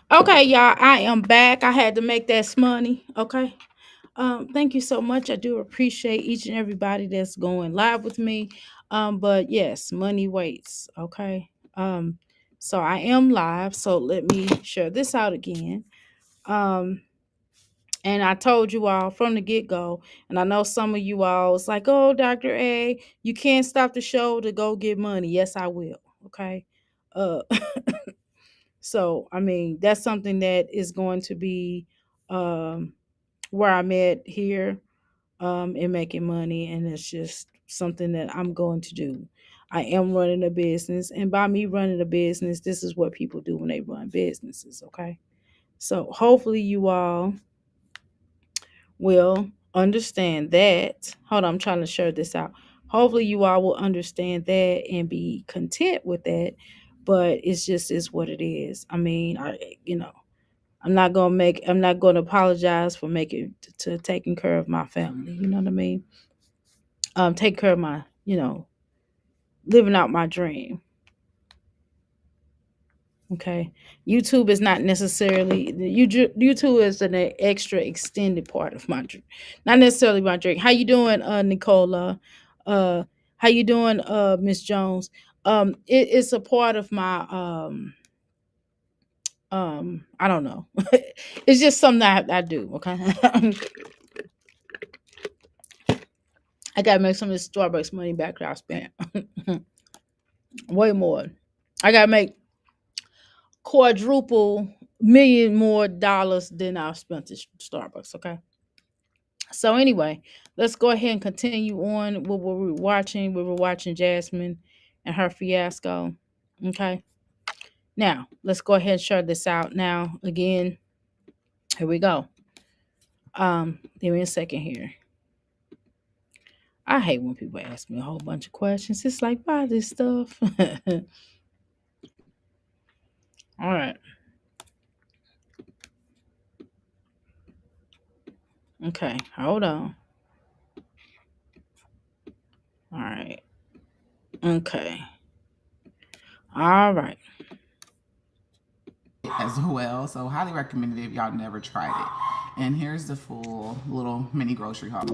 Okay, y'all, I am back. I had to make that money. Okay. Thank you so much. I do appreciate each and everybody that's going live with me. But yes, money waits. Okay. So I am live. So let me share this out again. Um, and I told you all from the get go, and I know some of you all was like, "Oh, Dr. A, you can't stop the show to go get money." Yes, I will. Okay. Uh, so I mean, that's something that is going to be um where I'm at here and making money, and it's just something that I'm going to do. I am running a business, and by me running a business, this is what people do when they run businesses. Okay, so hopefully you all will understand that. Hold on, I'm trying to share this out. Hopefully you all will understand that and be content with that. But it's just is what it is. I mean, I'm not gonna apologize for making to taking care of my family. You know what I mean? Take care of my, living out my dream. Okay. YouTube is not necessarily YouTube is an extra extended part of my dream. Not necessarily my dream. How you doing, Nicola? How you doing, Miss Jones? It's a part of my I don't know. It's just something I do, okay? I gotta make some of this Starbucks money back that I spent. Way more. I gotta make quadruple million more dollars than I spent at Starbucks. Okay. So anyway, let's go ahead and continue on with what we were watching. We were watching Jasmine and her fiasco. Okay. Now let's go ahead and share this out. Now again, here we go. Give me a second here. I hate when people ask me a whole bunch of questions. It's like, buy this stuff. All right. Okay. Hold on. All right. Okay. All right. as well. So highly recommended if y'all never tried it. And here's the full little mini grocery haul.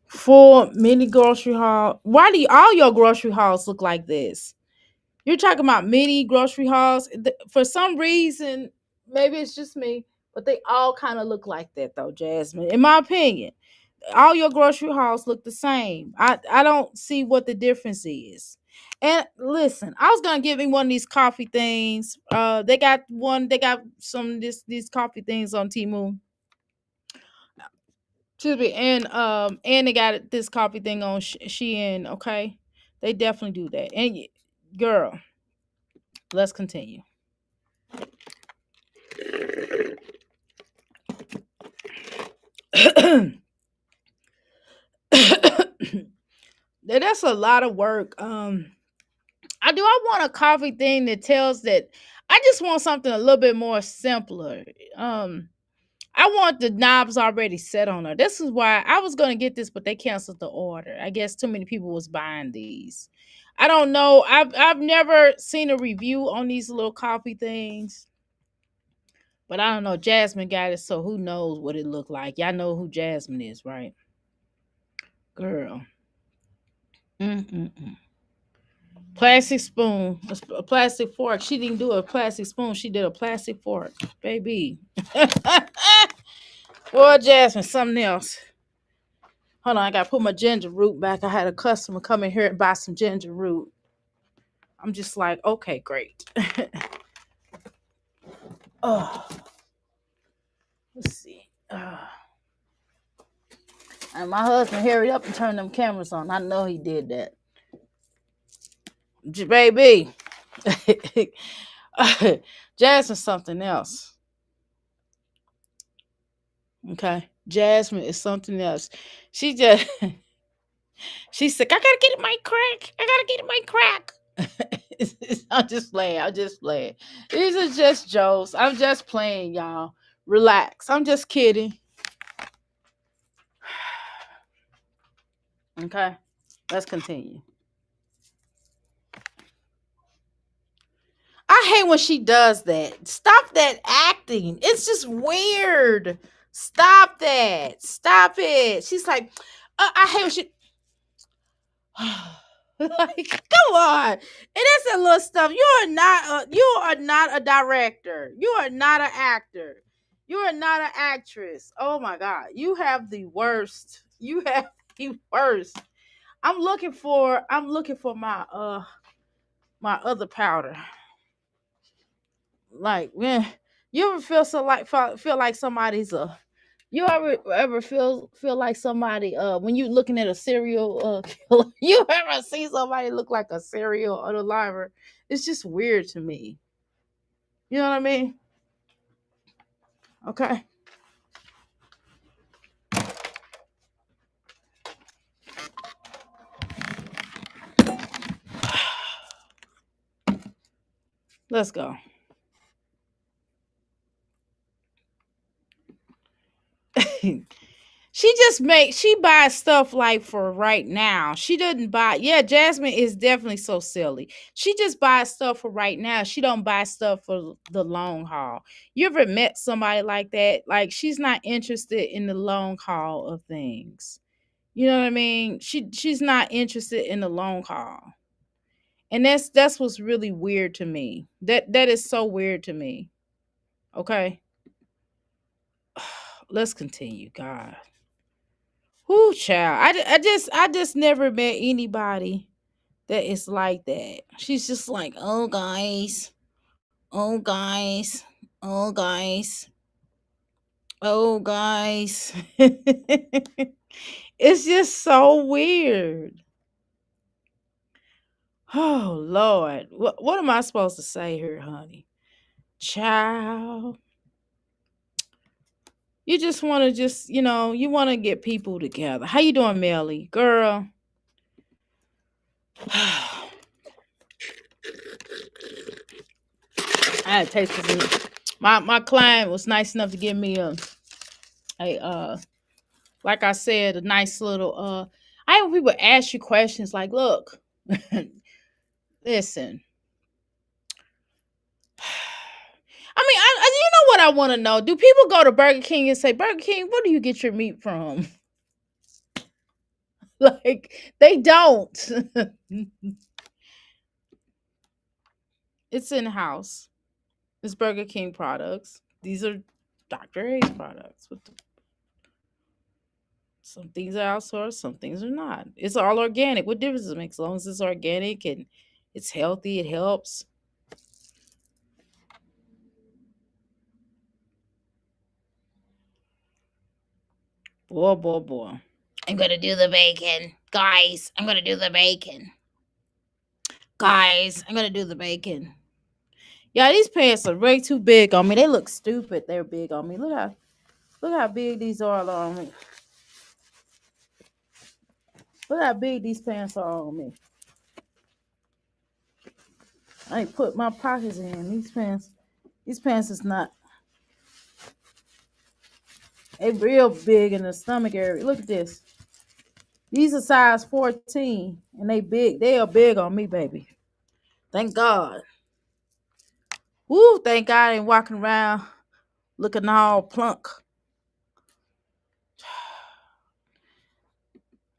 Full mini grocery haul. Why do all your grocery hauls look like this? You're talking about mini grocery hauls. For some reason, maybe it's just me, but they all kind of look like that though, Jasmine. In my opinion, all your grocery hauls look the same. I don't see what the difference is. And listen, I was gonna get me one of these coffee things. They got some of these coffee things on Temu. Excuse me, and they got this coffee thing on Shein. Okay, they definitely do that. And girl, let's continue. That's a lot of work. I want a coffee thing that tells that I just want something a little bit more simpler. Um, I want the knobs already set on her. This is why I was gonna get this, but they canceled the order. I guess too many people was buying these. I don't know. I've never seen a review on these little coffee things, but I don't know. Jasmine got it, so who knows what it looked like? Y'all know who Jasmine is, right? Girl. Mm-mm-mm. Plastic spoon, a plastic fork. She didn't do a plastic spoon. She did a plastic fork, baby. Well, Jasmine, something else. Hold on, I gotta put my ginger root back. I had a customer come in here and buy some ginger root. I'm just like, okay, great. Oh, let's see. And my husband hurried up and turned them cameras on. I know he did that. Baby. Jasmine, something else. Okay. Jasmine is something else. She just she's like, I gotta get in my crack. I gotta get in my crack. I'm just playing. I'm just playing. These are just jokes. I'm just playing, y'all. Relax. I'm just kidding. Okay. Let's continue. I hate when she does that. Stop that acting. It's just weird. Stop that. Stop it. She's like, I hate when she. Like, come on. And that's that little stuff. You are not a director. You are not an actor. You are not an actress. Oh my god. You have the worst. You have the worst. I'm looking for my other powder. Like, man, you ever feel like somebody's a you ever feel like somebody when you looking at a serial killer, you ever see somebody look like a serial unaliver? It's just weird to me. You know what I mean? Okay. Let's go. She buys stuff like for right now. She doesn't buy. Yeah, Jasmine is definitely so silly. She just buys stuff for right now. She don't buy stuff for the long haul. You ever met somebody like that? Like, she's not interested in the long haul of things. You know what I mean? She's not interested in the long haul. And that's what's really weird to me. That is so weird to me. Okay. Let's continue, God. Whoo, child. I just never met anybody that is like that. She's just like, oh guys, oh guys, oh guys, oh guys. It's just so weird. Oh Lord. What am I supposed to say here, honey? Child. You just wanna you wanna get people together. How you doing, Melly? Girl. I had to taste this. My client was nice enough to give me a like I said, a nice little I have people ask you questions like, look, listen. I mean, you know what I want to know? Do people go to Burger King and say, Burger King, where do you get your meat from? Like, they don't. It's in house. It's Burger King products. These are Dr. A's products. Some things are outsourced, some things are not. It's all organic. What difference does it make? As long as it's organic and it's healthy, it helps. Boy, boy, boy. I'm gonna do the bacon. Guys, I'm gonna do the bacon. Guys, I'm gonna do the bacon. Yeah, these pants are way too big on me. They look stupid. They're big on me. Look how big these are on me. Look how big these pants are on me. I ain't put my pockets in. These pants is not. They real big in the stomach area. Look at this. These are size 14 and they big. They are big on me, baby. Thank God. Woo, thank God I ain't walking around looking all plunk.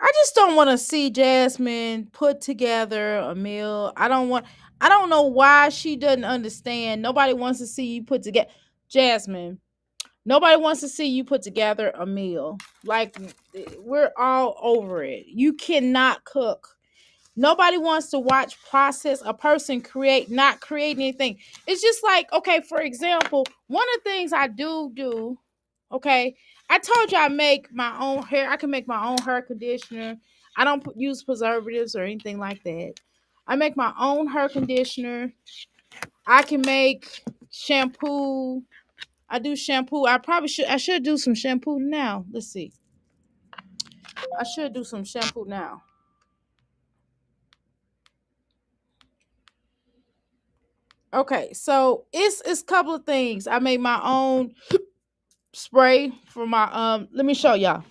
I just don't want to see Jasmine put together a meal. I don't know why she doesn't understand. Nobody wants to see you put together Jasmine. Nobody wants to see you put together a meal. Like, we're all over it. You cannot cook. Nobody wants to watch process a person not create anything. It's just like, okay, for example, one of the things I do, okay, I told you I make my own hair. I can make my own hair conditioner. I don't use preservatives or anything like that. I make my own hair conditioner. I can make shampoo. I do shampoo. I should do some shampoo now. Let's see. I should do some shampoo now. Okay, so it's a couple of things. I made my own spray for my let me show y'all.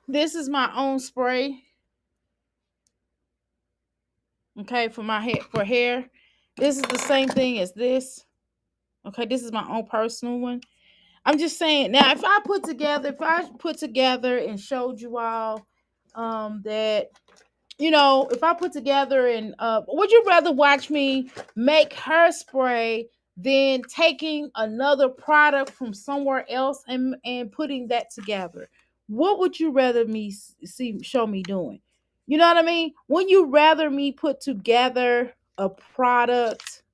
This is my own spray. Okay, for my hair, for hair. This is the same thing as this. Okay, this is my own personal one. I'm just saying now, if I put together and showed you all that, if I put together and would you rather watch me make hairspray than taking another product from somewhere else and putting that together? What would you rather me see show me doing? You know what I mean? Would you rather me put together a product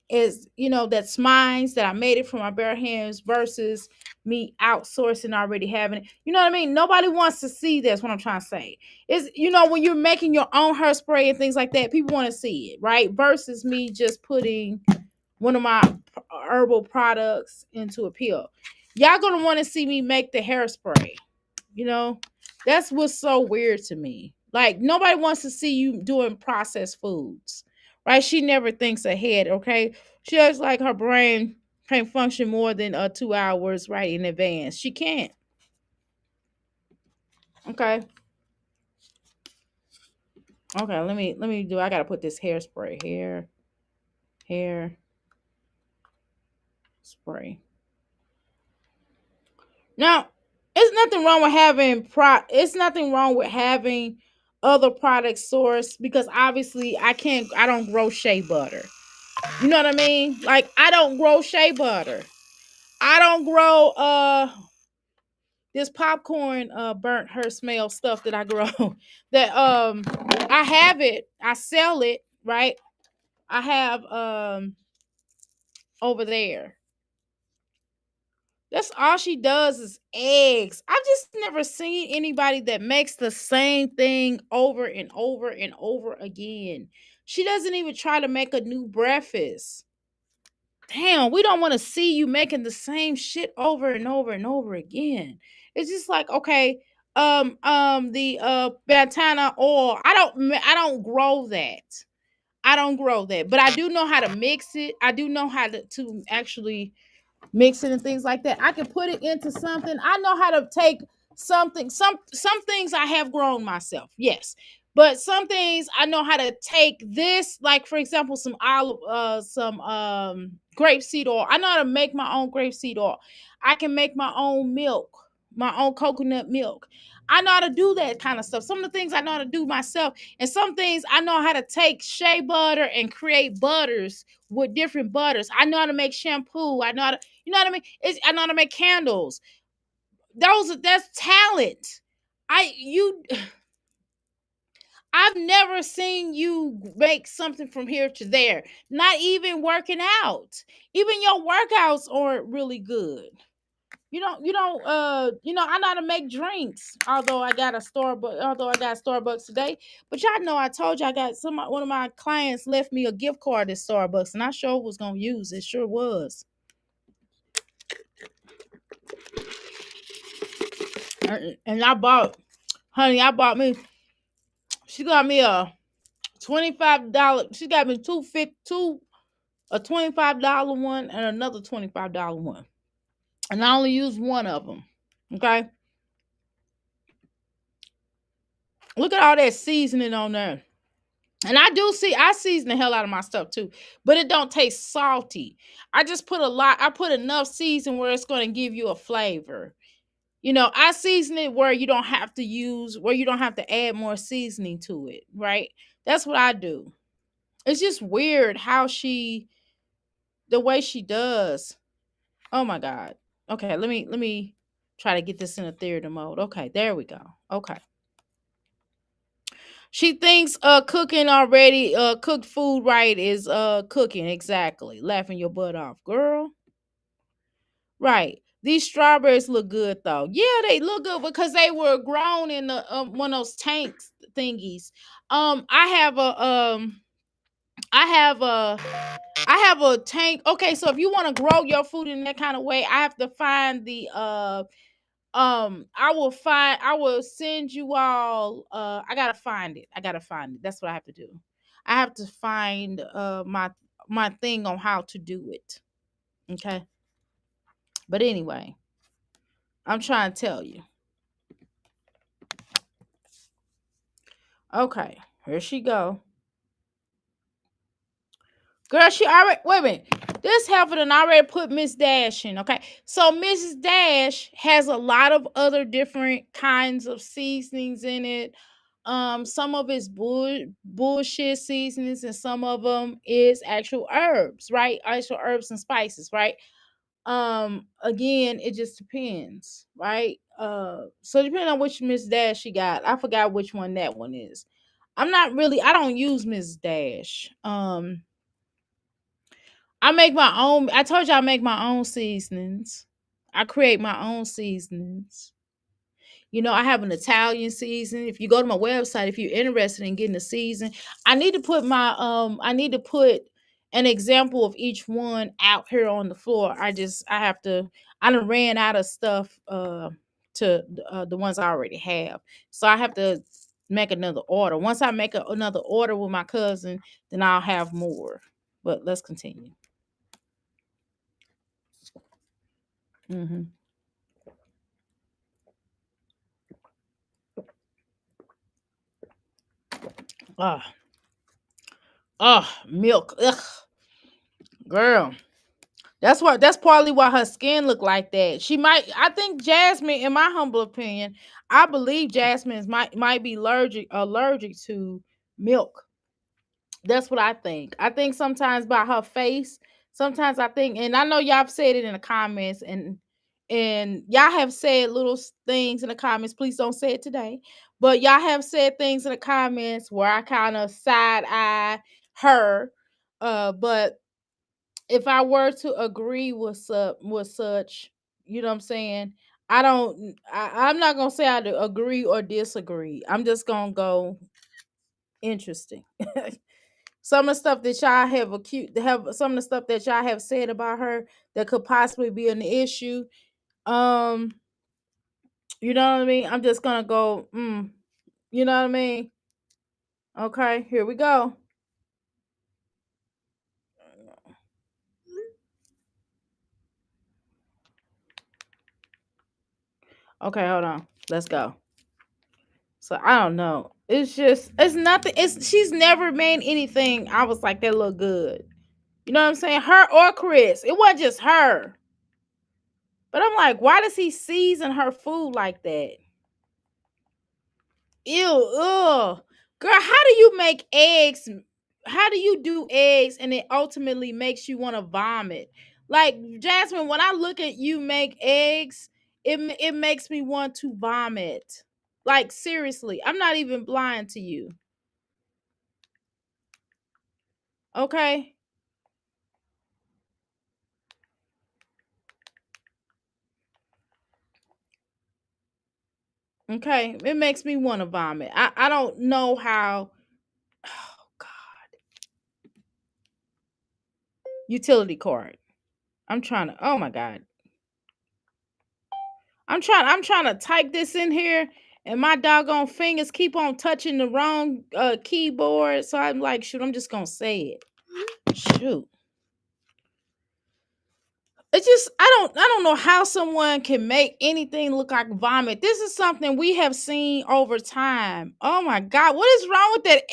is that's mine, that I made it from my bare hands, versus me outsourcing already having it? You know what I mean? Nobody wants to see this. What I'm trying to say is, when you're making your own hairspray and things like that, people want to see it, right? Versus me just putting one of my herbal products into a pill. Y'all gonna want to see me make the hairspray. You know, that's what's so weird to me. Like, nobody wants to see you doing processed foods, right? She never thinks ahead, okay? She has like her brain can't function more than 2 hours right in advance. She can't. Okay. Okay, let me do. I gotta put this hairspray. Hair spray. Now, it's nothing wrong with having other products sourced, because obviously I don't grow shea butter. You know what I mean? Like, I don't grow shea butter. I don't grow this popcorn burnt her smell stuff that I grow. That I have it, I sell it, right? I have over there. That's all she does is eggs. I've just never seen anybody that makes the same thing over and over and over again. She doesn't even try to make a new breakfast. Damn, we don't want to see you making the same shit over and over and over again. It's just like, okay, the Bantana oil. I don't grow that. I don't grow that, but I do know how to mix it. I do know how to actually mix it and things like that. I can put it into something. I know how to take something. Some things I have grown myself, yes, but some things I know how to take this. Like, for example, some grapeseed oil. I know how to make my own grapeseed oil. I can make my own milk, my own coconut milk. I know how to do that kind of stuff. Some of the things I know how to do myself, and some things I know how to take shea butter and create butters with different butters. I know how to make shampoo. I know how to, you know what I mean? I know how to make candles. That's talent. I you I've never seen you make something from here to there. Not even working out. Even your workouts aren't really good. I know how to make drinks. Although I got Starbucks today. But y'all know I told you I got one of my clients left me a gift card at Starbucks, and I sure was gonna use it. Sure was. And I bought me, she got me a $25. She got me two, a $25 one and another $25 one. And I only used one of them. Okay. Look at all that seasoning on there. And I season the hell out of my stuff too, but it don't taste salty. I put enough season where it's going to give you a flavor. I season it where you don't have to add more seasoning to it, right? That's what I do. It's just weird the way she does. Oh my God. Okay, let me try to get this in a theater mode. Okay, there we go. Okay. She thinks cooking already cooked food right is cooking, exactly. Laughing your butt off, girl. Right. These strawberries look good though. Yeah, they look good because they were grown in one of those tanks thingies. I have a I have a I have a tank. Okay, so if you want to grow your food in that kind of way, I have to find the I will send you all I gotta find it. That's what I have to do. I have to find my thing on how to do it. Okay. But anyway, I'm trying to tell you. Okay, here she go. Girl, she already wait a minute. This heifer done already put Miss Dash in, okay? So Mrs. Dash has a lot of other different kinds of seasonings in it. Some of it's bullshit seasonings, and some of them is actual herbs, right? Actual herbs and spices, right? Again, it just depends, right? So depending on which Miss Dash she got, I forgot which one that one is. I don't use Miss Dash. I make my own. I told you I make my own seasonings. I create my own seasonings. I have an Italian season. If you go to my website, if you're interested in getting a season, I need to put an example of each one out here on the floor. I done ran out of stuff to the ones I already have. So I have to make another order. Once I make another order with my cousin, then I'll have more. But let's continue. Mhm. Ah, milk. Ugh, girl. That's partly why her skin look like that. I think Jasmine, in my humble opinion, I believe Jasmine's might be allergic to milk. That's what I think. I think sometimes by her face, sometimes I think, and I know y'all have said it in the comments, and y'all have said little things in the comments. Please don't say it today, but y'all have said things in the comments where I kind of side eye her. But if I were to agree with such, you know what I'm saying? I'm not gonna say I agree or disagree. I'm just gonna go interesting. Some of the stuff that y'all have some of the stuff that y'all have said about her that could possibly be an issue. Um, you know what I mean? I'm just gonna go, you know what I mean? Okay, here we go. Okay, hold on. Let's go. So I don't know. It's nothing. She's never made anything. I was like, that look good. You know what I'm saying? Her or Chris. It wasn't just her. But I'm like, why does he season her food like that? Ew, ugh. Girl, how do you make eggs? How do you do eggs and it ultimately makes you want to vomit? Like, Jasmine, when I look at you make eggs, it makes me want to vomit. Like, seriously, I'm not even blind to you. Okay? Okay, it makes me want to vomit. I don't know how. Oh God, utility card. I'm trying to. Oh my God, I'm trying to type this in here, and my doggone fingers keep on touching the wrong keyboard. So I'm like, shoot, I'm just gonna say it. Shoot. It's just I don't know how someone can make anything look like vomit. This is something we have seen over time. Oh my God, what is wrong with that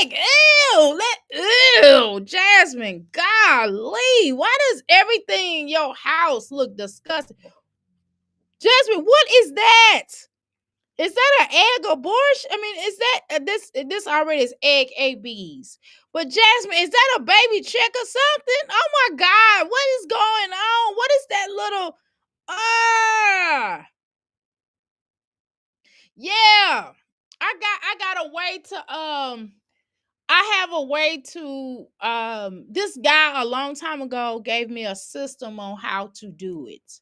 egg? Ew, Jasmine, golly, why does everything in your house look disgusting? Jasmine, what is that? Is that an egg abortion? I mean, is that this already is egg ABs? But Jasmine, is that a baby chick or something? Oh my God, what is going on? What is that little? Ah, yeah. I got a way to I have a way to this guy a long time ago gave me a system on how to do it.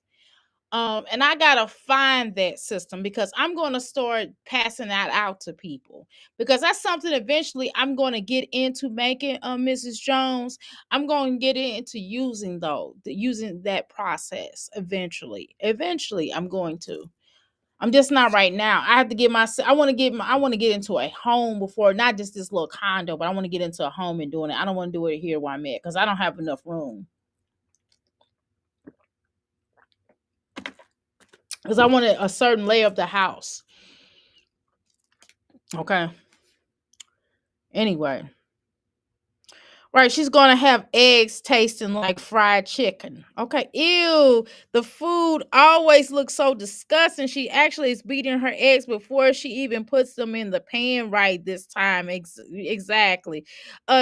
And I gotta find that system because I'm gonna start passing that out to people because that's something eventually I'm gonna get into making. Mrs. Jones, I'm gonna get into using that process eventually. Eventually, I'm going to. I'm just not right now. I have to get my. I want to get into a home before, not just this little condo, but I want to get into a home and doing it. I don't want to do it here where I'm at because I don't have enough room. Because I want a certain layer of the house. Okay. Anyway, Right, she's gonna have eggs tasting like fried chicken. Okay, ew. The food always looks so disgusting. She actually is beating her eggs before she even puts them in the pan right this time. Exactly.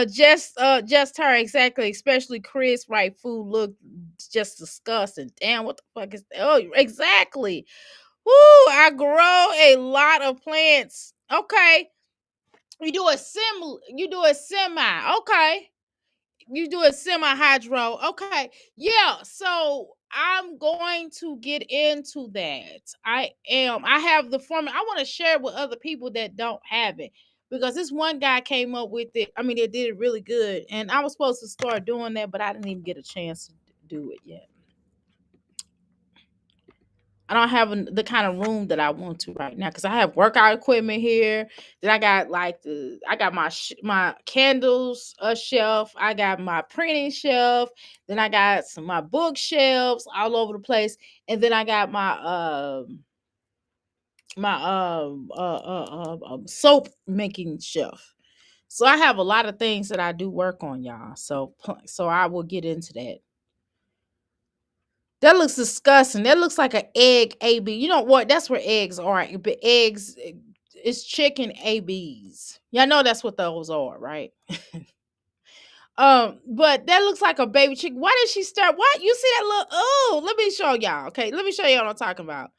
Just her exactly, especially Chris, right? Food look just disgusting. Damn, what the fuck is that? Oh, exactly. Woo, I grow a lot of plants. Okay. You do a semi. Okay, you do a semi-hydro. Okay, yeah, so I'm going to get into that. I have the formula. I want to share it with other people that don't have it, because this one guy came up with it. I mean, it did it really good, and I was supposed to start doing that, but I didn't even get a chance to do it yet. I don't have the kind of room that I want to right now, because I have workout equipment here. Then I got like I got my candles shelf. I got my printing shelf. Then I got my bookshelves all over the place, and then I got my soap making shelf. So I have a lot of things that I do work on, y'all. So I will get into that. That looks disgusting. That looks like an egg AB. You know what? That's where eggs are. But eggs, it's chicken ABs. Y'all know that's what those are, right? But that looks like a baby chicken. Why did she start? What? You see that look? Oh, let me show y'all. Okay, let me show y'all what I'm talking about.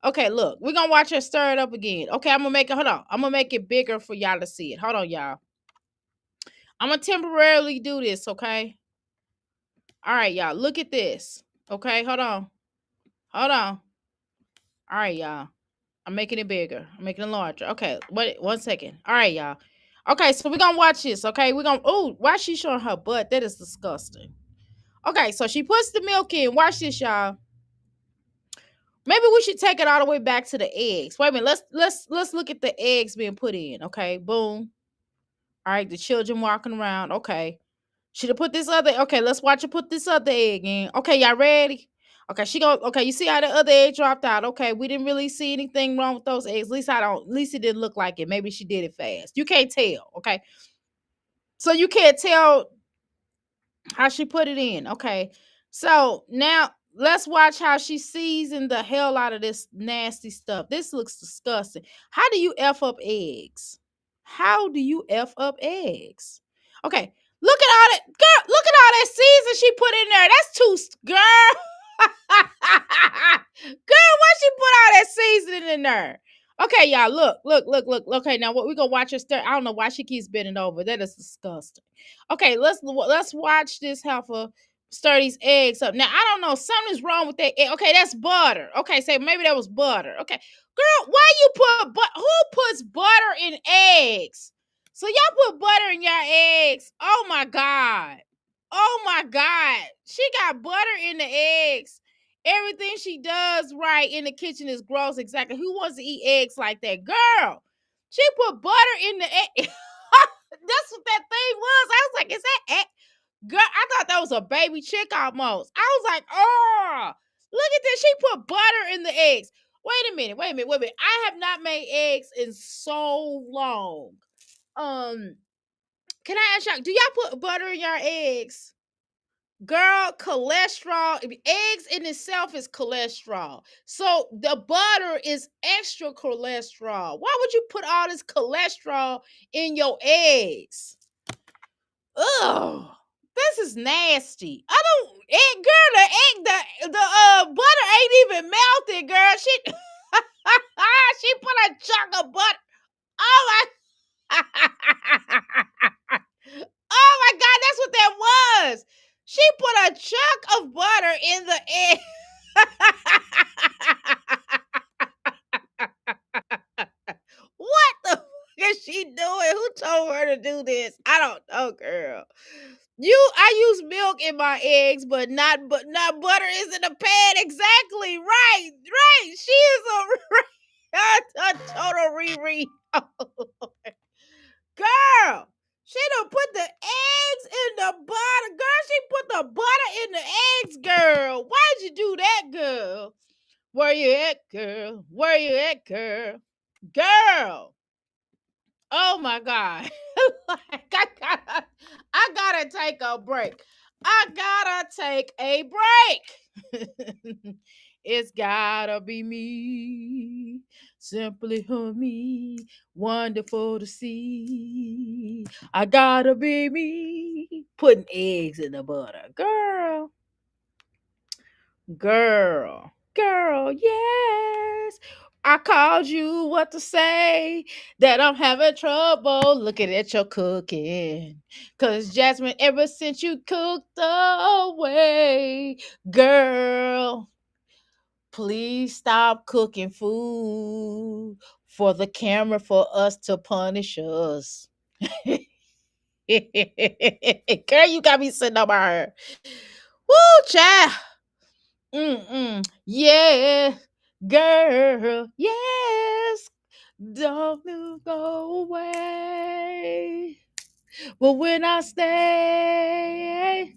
Okay, look, we're gonna watch her stir it up again. Okay, I'm gonna make it. Hold on, I'm gonna make it bigger for y'all to see it. Hold on, y'all. I'm gonna temporarily do this. Okay. All right, y'all. Look at this. Okay, hold on. Hold on. All right, y'all. I'm making it bigger. I'm making it larger. Okay, wait 1 second. All right, y'all. Okay, so we're gonna watch this. Okay, we're gonna. Oh, why is she showing her butt? That is disgusting. Okay, so she puts the milk in. Watch this, y'all. Maybe we should take it all the way back to the eggs. Wait a minute. Let's look at the eggs being put in. Okay, boom. All right, the children walking around. Okay, should have put this other. Okay, let's watch her put this other egg in. Okay, y'all ready? Okay, she go. Okay, you see how the other egg dropped out. Okay, we didn't really see anything wrong with those eggs. At least I don't. At least it didn't look like it. Maybe she did it fast. You can't tell. Okay, so you can't tell how she put it in. Okay, so now let's watch how she seasoned the hell out of this nasty stuff. This looks disgusting. How do you f up eggs? How do you f up eggs? Okay, look at all that girl. Look at all that season she put in there. That's too girl. Girl, why she put all that seasoning in there? Okay, y'all, look. Okay, now what we gonna watch her stir? I don't know why she keeps bending over. That is disgusting. Okay, let's watch this heifer stir these eggs up. Now I don't know, something's wrong with that egg. Okay, that's butter. Okay, say maybe that was butter. Okay, girl, why you put who puts butter in eggs? So y'all put butter in your eggs. Oh my god. Oh my god. She got butter in the eggs. Everything she does right in the kitchen is gross. Exactly. Who wants to eat eggs like that? Girl, she put butter in the egg. That's what that thing was. I was like, is that egg? Girl, I thought that was a baby chick almost. I was like, oh, look at this. She put butter in the eggs. Wait a minute. I have not made eggs in so long. Um, can I ask y'all, do y'all put butter in your eggs? Girl, cholesterol, eggs in itself is cholesterol. So the butter is extra cholesterol. Why would you put all this cholesterol in your eggs? Ugh. This is nasty. I don't egg girl, the butter ain't even melted, girl. She she put a chunk of butter. Oh my Oh my god, that's what that was. She put a chunk of butter in the egg. What the fuck is she doing? Who told her to do this? I don't know, girl. I use milk in my eggs, but not butter is in the pan. Exactly. Right. Right. She is a total Riri. Girl, she done put the eggs in the butter. Girl, she put the butter in the eggs, girl. Why'd you do that, girl? Where you at, girl? Where you at, girl? Girl. Oh my God. Like, I gotta gotta take a break. I gotta take a break. It's gotta be me, simply for me, wonderful to see. I gotta be me, putting eggs in the butter, girl, yes. I called you what to say that I'm having trouble looking at your cooking. Cause Jasmine, ever since you cooked away, girl, please stop cooking food for the camera for us to punish us. Girl, you got me sitting up by her. Woo, child. Mm-mm. Yeah, girl. Yes. Don't you go away. But when I stay,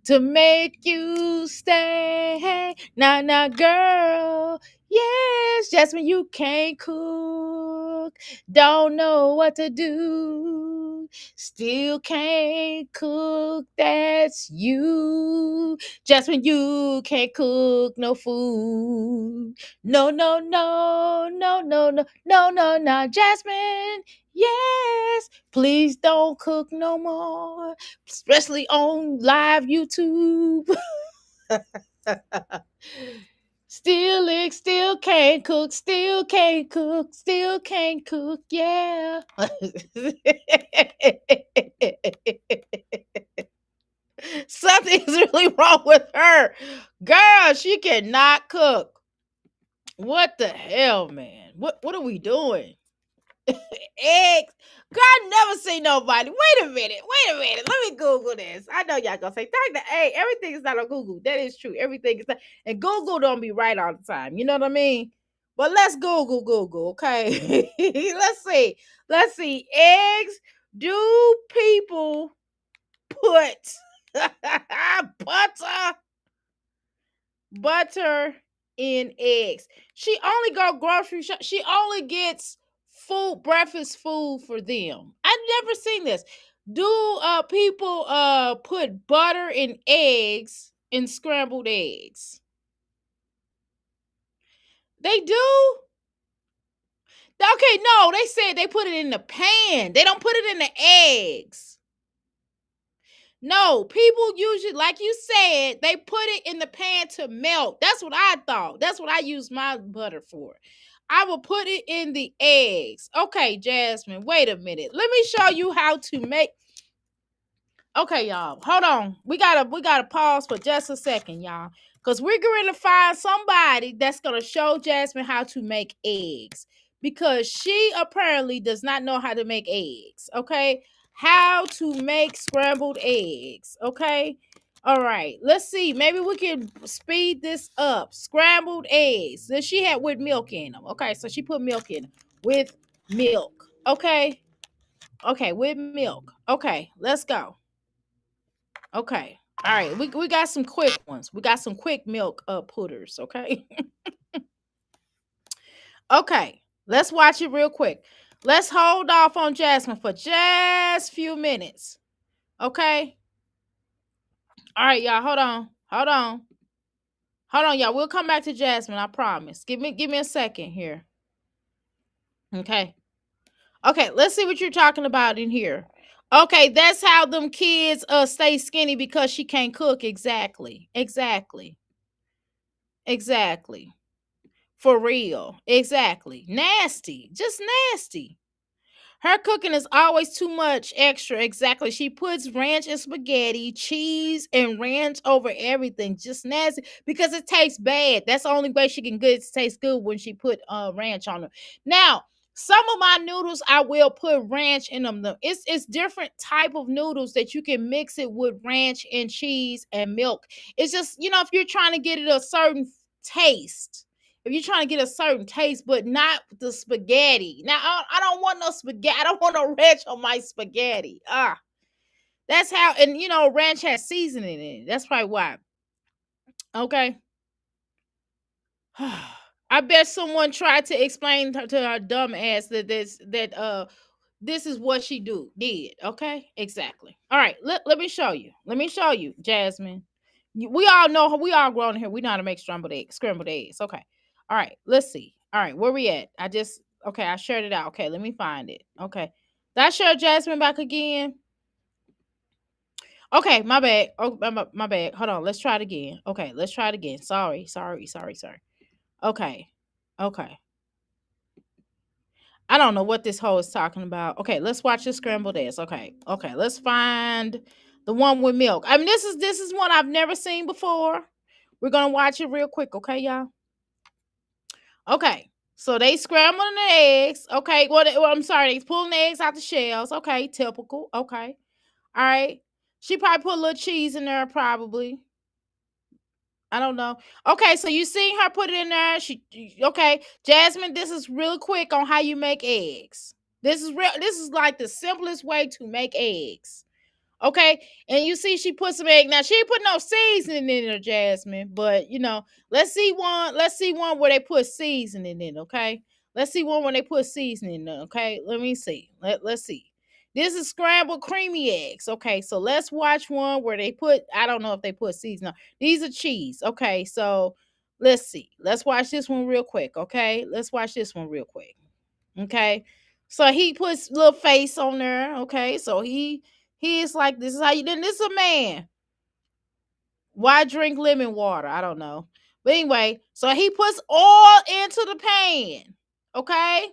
to make you stay. Now, girl. Yes, Jasmine, you can't cook. Don't know what to do. Still can't cook. That's you. Jasmine, you can't cook no food. No. Jasmine, yes. Please don't cook no more, especially on live YouTube. Still can't cook, still can't cook, yeah. Something's really wrong with her. Girl, she cannot cook. What the hell, man? What are we doing? Eggs. God, I never seen nobody. Wait a minute. Let me Google this. I know y'all gonna say, Dr. A, everything is not on Google. That is true. Everything is not. And Google don't be right all the time. You know what I mean? But let's Google, okay? Let's see. Eggs. Do people put butter butter in eggs? She only go grocery shop. She only gets food, breakfast food for them. I've never seen this. Do people put butter in eggs, in scrambled eggs? They do? Okay, no, they said they put it in the pan. They don't put it in the eggs. No, people usually, like you said, they put it in the pan to melt. That's what I thought. That's what I use my butter for. I will put it in the eggs. Okay, Jasmine, wait a minute. Let me show you how to make. Okay, y'all, hold on. We gotta pause for just a second, y'all, because we're going to find somebody that's gonna show Jasmine how to make eggs because she apparently does not know how to make eggs. Okay, how to make scrambled eggs. Okay, all right. Let's see. Maybe we can speed this up. Scrambled eggs. That she had with milk in them. Okay, so she put milk in them. With milk. Okay, with milk. Okay, let's go. Okay. All right. We got some quick ones. We got some quick milk putters. Okay. Okay. Let's watch it real quick. Let's hold off on Jasmine for just few minutes. Okay. All right, y'all. Hold on, y'all. We'll come back to Jasmine. I promise. Give me a second here. Okay. Okay. Let's see what you're talking about in here. Okay, that's how them kids stay skinny because she can't cook. Exactly. For real. Exactly. Nasty. Just nasty. Her cooking is always too much extra. Exactly. She puts ranch and spaghetti, cheese, and ranch over everything. Just nasty because it tastes bad. That's the only way she can get it to taste good when she put ranch on them. Now, some of my noodles I will put ranch in them. It's different type of noodles that you can mix it with ranch and cheese and milk. It's just, if you're trying to get it a certain taste, if you're trying to get a certain taste, but not the spaghetti. Now, I don't want no spaghetti. I don't want no ranch on my spaghetti. That's how, and ranch has seasoning in it. That's probably why. Okay. I bet someone tried to explain to her dumb ass that This is what she did. Okay, exactly. All right, let me show you. Let me show you, Jasmine. We all know, we all grown here. We know how to make scrambled eggs. Okay. All right, let's see. All right, where we at? Okay, I shared it out. Okay, let me find it. Okay. Did I share Jasmine back again? Okay, my bad. Oh, my bad. Hold on. Let's try it again. Okay, let's try it again. Sorry. Okay. Okay. I don't know what this hoe is talking about. Okay, let's watch the scrambled eggs. Okay, let's find the one with milk. I mean, this is one I've never seen before. We're gonna watch it real quick, okay, y'all? Okay, so they scrambling the eggs. Okay, I'm sorry, they pulling the eggs out the shells. Okay, typical. Okay, all right. She probably put a little cheese in there, probably. I don't know. Okay, so you seen her put it in there. Okay, Jasmine. This is real quick on how you make eggs. This is real. This is like the simplest way to make eggs. Okay, and you see she put some egg. Now she ain't put no seasoning in there, Jasmine. But let's see one. Let's see one where they put seasoning in. Okay, let's see one where they put seasoning in. Okay, let me see. Let's see. This is scrambled creamy eggs. Okay, so let's watch one where they put. I don't know if they put seasoning. These are cheese. Okay, so let's see. Let's watch this one real quick. Okay, let's watch this one real quick. Okay, so he puts little face on there. Okay, so he is like, this is how you then this is a man. Why drink lemon water? I don't know. But anyway, so he puts oil into the pan. Okay?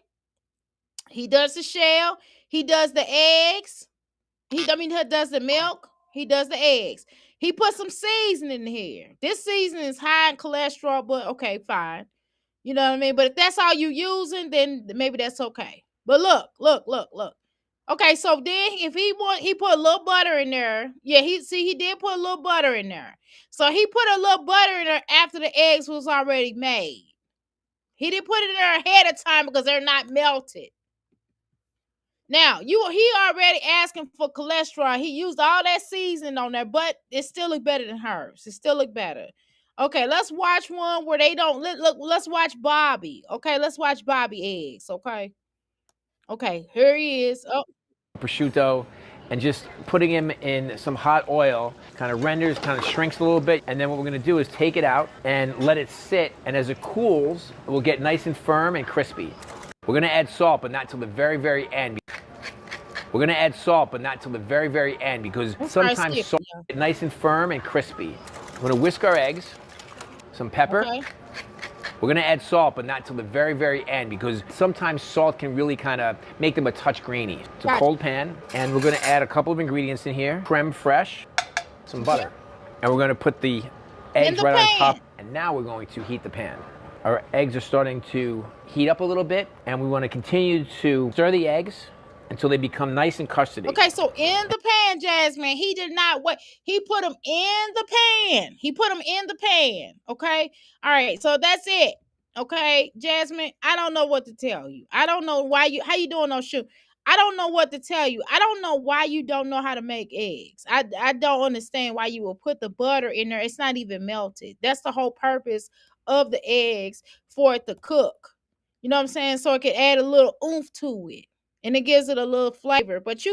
He does the shell, he does the eggs, he does the milk, he does the eggs. He put some seasoning in here. This seasoning is high in cholesterol, but okay, fine. You know what I mean? But if that's all you using, then maybe that's okay. But look. Okay, so then if he put a little butter in there. Yeah, he did put a little butter in there. So he put a little butter in there after the eggs was already made. He didn't put it in there ahead of time because they're not melted. Now, he already asking for cholesterol. He used all that seasoning on there, but it still look better than hers. It still look better. Okay, let's watch one where they don't look. Let's watch Bobby. Okay, let's watch Bobby eggs. Okay, here he is. Oh, prosciutto and just putting him in some hot oil, kind of renders, kind of shrinks a little bit. And then what we're gonna do is take it out and let it sit. And as it cools, it will get nice and firm and crispy. We're gonna add salt, but not till the very, very end. We're gonna add salt, but not till the very, very end because sometimes salt gets nice and firm and crispy. We're gonna whisk our eggs, some pepper. okay. We're gonna add salt, but not till the very, very end because sometimes salt can really kind of make them a touch grainy. It's a cold pan, and we're gonna add a couple of ingredients in here. Creme fraiche, some butter. And we're gonna put the eggs right on top. And now we're going to heat the pan. Our eggs are starting to heat up a little bit, and we wanna continue to stir the eggs until they become nice and custardy. Okay, so in the pan, Jasmine, he did not wait. He put them in the pan. He put them in the pan. Okay. All right. So that's it. Okay, Jasmine. I don't know what to tell you. I don't know why how you doing those shoes. I don't know what to tell you. I don't know why you don't know how to make eggs. I don't understand why you will put the butter in there. It's not even melted. That's the whole purpose of the eggs, for it to cook. You know what I'm saying? So it can add a little oomph to it, and it gives it a little flavor. But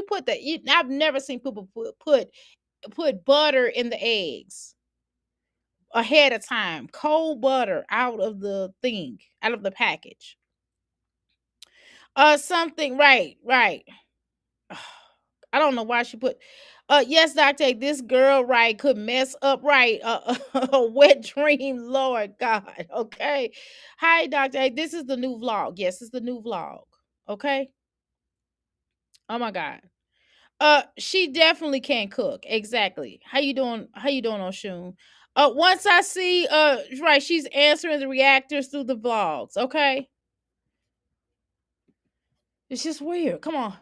I've never seen people put butter in the eggs ahead of time, cold butter out of the thing, out of the package. Something right. I don't know why she put. Yes, Doctor, this girl right could mess up right a wet dream. Lord God. Okay. Hi, Doctor. This is the new vlog. Yes, it's the new vlog. Okay. Oh my God. She definitely can cook. Exactly. How you doing? How you doing, Oshun? Once I see, right, she's answering the reactors through the vlogs. Okay, it's just weird. Come on.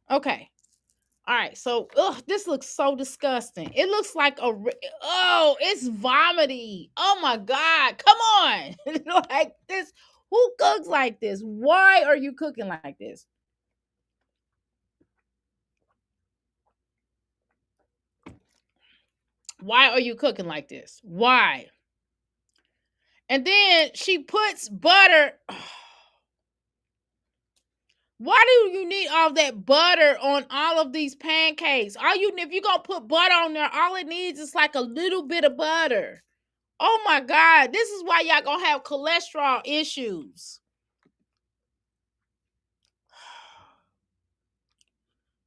Okay. All right. So, this looks so disgusting. It looks like oh, it's vomity. Oh my God. Come on. Like this. Who cooks like this? Why are you cooking like this? Why are you cooking like this? Why? And then she puts butter. Why do you need all that butter on all of these pancakes? All you if you're gonna put butter on there, all it needs is like a little bit of butter. Oh my God, this is why y'all gonna have cholesterol issues.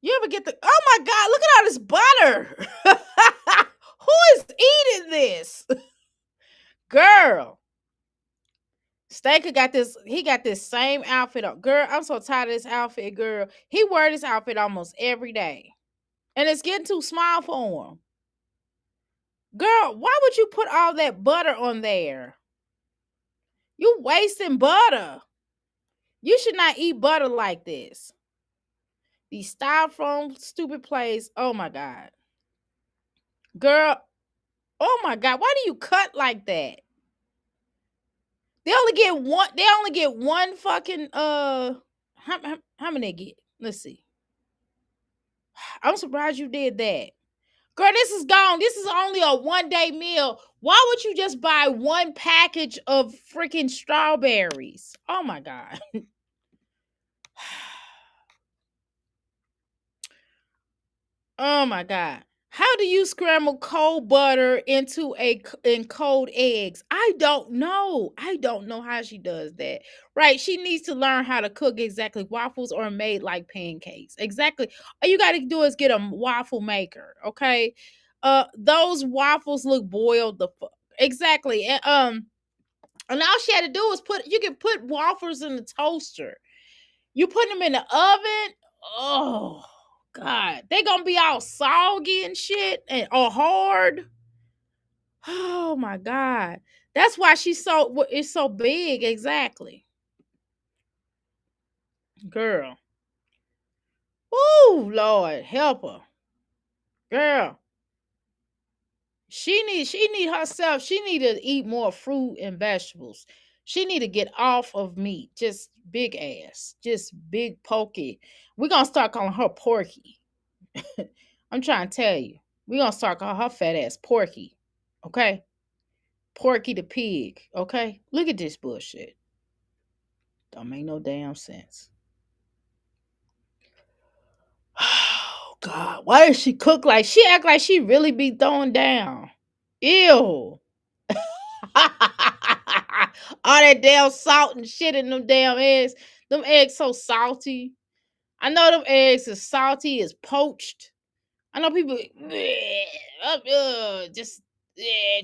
You ever get the oh my God, look at all this butter. Who is eating this? Girl. Staker got this, he got this same outfit on. Girl, I'm so tired of this outfit, girl. He wear this outfit almost every day. And it's getting too small for him. Girl, why would you put all that butter on there? You wasting butter. You should not eat butter like this. These styrofoam stupid plates. Oh my God. Girl, oh my God. Why do you cut like that? They only get one fucking how many they get? Let's see. I'm surprised you did that. Girl, this is gone. This is only a 1-day meal. Why would you just buy one package of freaking strawberries? Oh my God. Oh my God. How do you scramble cold butter in cold eggs? I don't know. I don't know how she does that. Right? She needs to learn how to cook exactly waffles or made like pancakes. Exactly. All you got to do is get a waffle maker, okay? Those waffles look boiled the fuck. Exactly. And all she had to do was you can put waffles in the toaster. You put them in the oven. Oh God, they gonna be all soggy and shit and or hard. Oh my God, that's why she's so it's so big. Exactly, girl. Oh Lord, help her, girl. She need herself. She need to eat more fruit and vegetables. She need to get off of meat. Just big ass, just big pokey. We're gonna start calling her Porky. I'm trying to tell you. We're gonna start calling her fat ass Porky. Okay? Porky the pig. Okay? Look at this bullshit. Don't make no damn sense. Oh God. Why does she cook like she act like she really be throwing down? Ew. All that damn salt and shit in them damn eggs. Them eggs so salty. I know them eggs is salty, is poached. I know people just